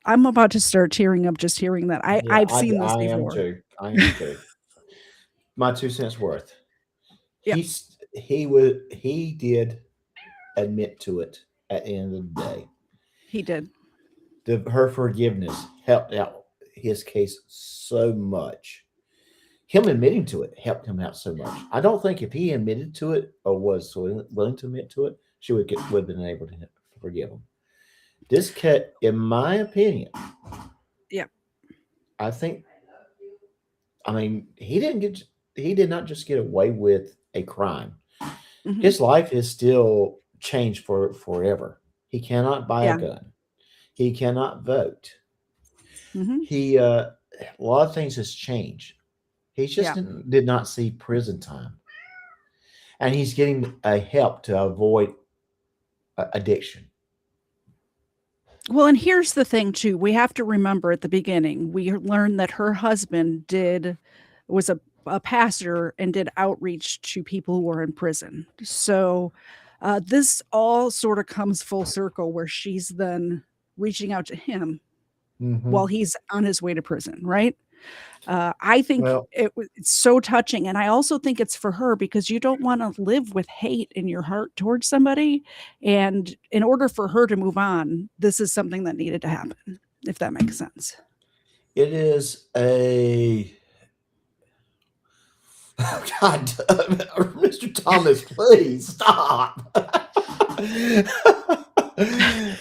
I'm about to start tearing up just hearing that. I've seen this before. I am too. My 2 cents worth. Yeah. He did admit to it at the end of the day. He did. Her forgiveness helped out his case so much. Him admitting to it helped him out so much. I don't think if he admitted to it or was willing to admit to it, she would have been able to forgive him. This cat, in my opinion, I think, he did not just get away with a crime. Mm-hmm. His life is still changed forever. He cannot buy a gun. He cannot vote. Mm-hmm. A lot of things has changed. He just did not see prison time. And he's getting help to avoid addiction. Well, and here's the thing too. We have to remember at the beginning, we learned that her husband was a pastor and did outreach to people who were in prison. So this all sort of comes full circle, where she's then reaching out to him while he's on his way to prison, right? I think it's so touching. And I also think it's for her, because you don't want to live with hate in your heart towards somebody. And in order for her to move on, this is something that needed to happen, if that makes sense. It is oh, God, Mr. Thomas, please stop.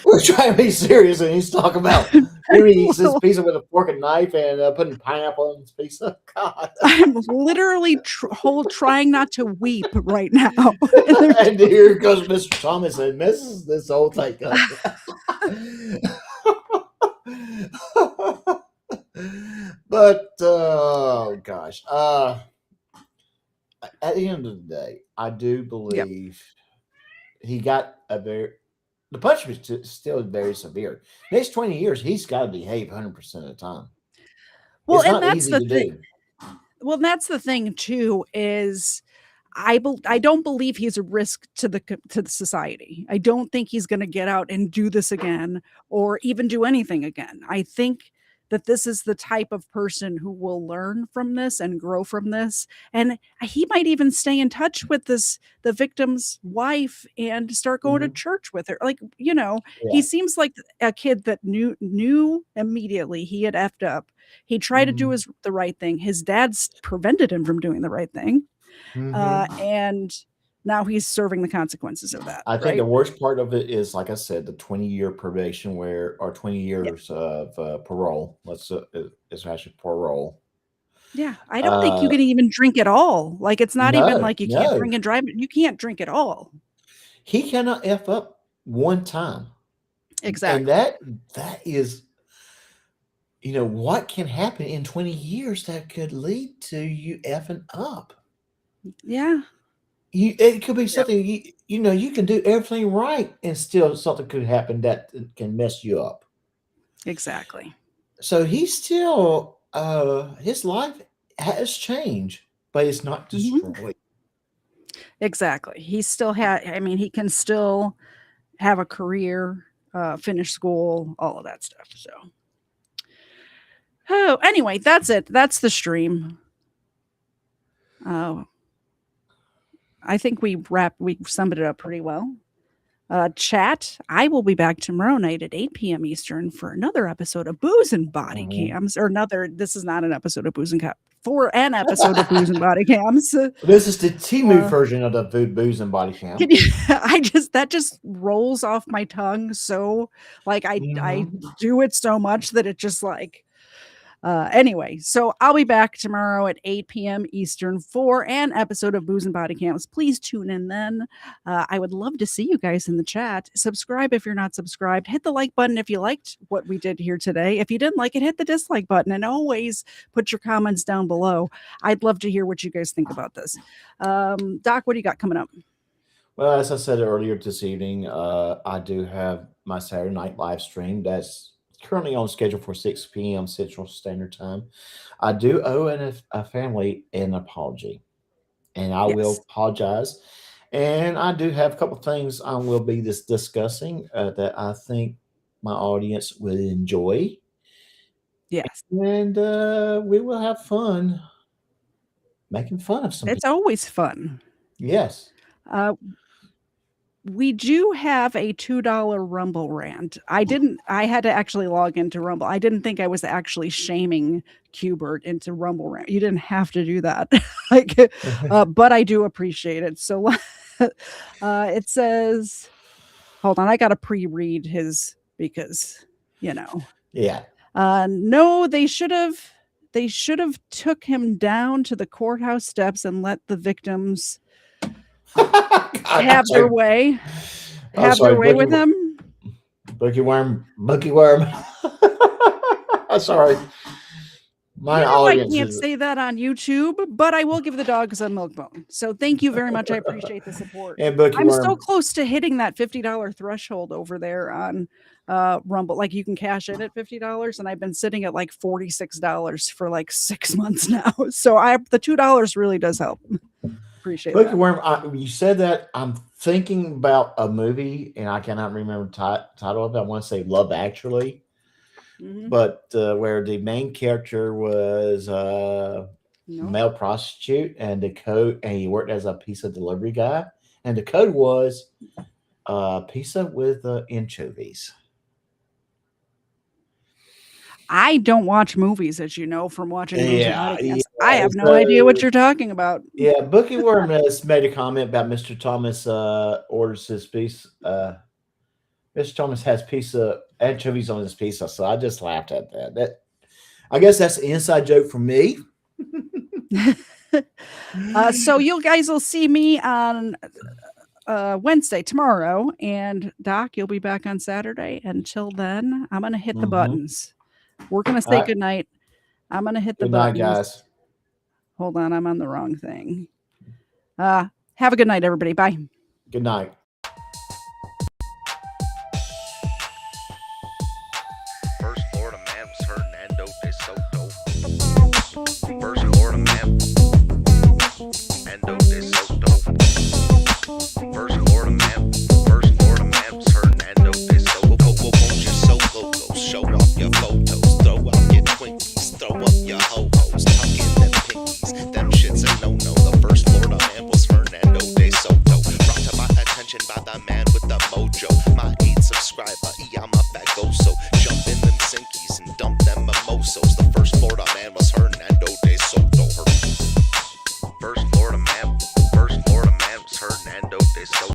We're trying to be serious, and he's talking about eating this pizza with a fork and knife and putting pineapple in his pizza. God, I'm literally trying not to weep right now. And here goes Mr. Thomas and messes this whole thing up. But oh gosh, at the end of the day, I do believe he got the punishment is still very severe. Next 20 years, he's got to behave 100% of the time. Well, It's and not that's easy the to thing. do. Well, that's the thing too, is I don't believe he's a risk to the society. I don't think he's gonna get out and do this again or even do anything again. I think that this is the type of person who will learn from this and grow from this, and he might even stay in touch with the victim's wife and start going to Mhm. church with her. Like, he Yeah. seems like a kid that knew immediately he had effed up. He tried to do Mhm. the right thing. His dad's prevented him from doing the right thing. Mhm. And now he's serving the consequences of that, I think the right? worst part of it is, like I said, the 20-year probation or 20 Yeah. years of parole. It's actually parole. Yeah. I don't think you Uh, can even drink at all. Like, it's not even no, like you can't no. drink and drive. You can't drink at all. He cannot F up one time. And Exactly. that is, what can happen in 20 years that could lead to you effing up. Yeah. It could be Yep. something you can do everything right and still something could happen that can mess you up. Exactly. So he's still his life has changed, but it's not Mhm. destroyed. Exactly. He still I mean, he can still have a career, finish school, all of that stuff. So, oh, anyway, that's it. That's the stream. Uh, I think we summed it up pretty well. Chat, I will be back tomorrow night at 8 p.m. Eastern for another episode of Booze and Body Mhm. Cams. This is not an episode of Booze and Cams. For an episode of Booze and Body Cams. This is the Timu Uh, version of the food, booze, and body cam. that just rolls off my tongue. So like I Mhm. do it so much that it just like, anyway, so I'll be back tomorrow at 8 p.m. Eastern for an episode of Booze and Body Cams. Please tune in then. I would love to see you guys in the chat. Subscribe if you're not subscribed. Hit the like button if you liked what we did here today. If you didn't like it, hit the dislike button. And always put your comments down below. I'd love to hear what you guys think about this. Doc, what do you got coming up? Well, as I said earlier this evening, I do have my Saturday night live stream that's currently on schedule for 6 p.m. Central Standard Time. I do owe a family an apology, and I Yes. will apologize. And I do have a couple things I will be discussing that I think my audience will enjoy, Yes. and we will have fun making fun of some It's people. always fun. Yes. Uh, we do have a $2 Rumble rant. I had to actually log into Rumble. I didn't think I was actually shaming Qbert into Rumble rant. You didn't have to do that. But I do appreciate it. So it says, hold on, I got to pre-read his because, Yeah. no, they should have took him down to the courthouse steps and let the victims have their way. I'm Have their sorry, way with him. Bookie Worm. I'm sorry. My I audience can't is. say that on YouTube, but I will give the dogs a milk bone. So thank you very much. I appreciate the support. And Bookie I'm so Worm. close to hitting that $50 threshold over there on Rumble. Like, you can cash in at $50, and I've been sitting at like $46 for like 6 months now. So the $2 really does help. Appreciate Bookie that. Worm, you said that. I'm thinking about a movie, and I cannot remember the title of it. I want to say Love Actually. Mhm. But where the main character was a No. male prostitute, and he worked as a pizza delivery guy, and the code was pizza with anchovies. I don't watch movies, as you know, from watching Booze and Body Cams. Yeah. I have no idea what you're talking about. Yeah, Bookie Worm has made a comment about Mr. Thomas orders his piece. Mr. Thomas has anchovies on his pizza, so I just laughed at that. I guess that's an inside joke for me. So you guys will see me on Wednesday, tomorrow, and Doc, you'll be back on Saturday. Until then, I'm gonna hit the buttons. We're gonna say right. good night. I'm gonna hit the Good night, buttons. guys. Hold on, I'm on the wrong thing. Have a good night, everybody. Bye. Good night. First Florida man. Ando de Soto. First Florida man. First Florida man. Hernando de Soto. Won't you so loco? Show off your photos. Throw out your Twinkies. Throw up your ho-hos. Tuck in them pinkies. Them shits a no-no. The first Florida man was Hernando de Soto. Brought to my attention by the man with the mojo. My 8th subscriber, I'm up at Goso.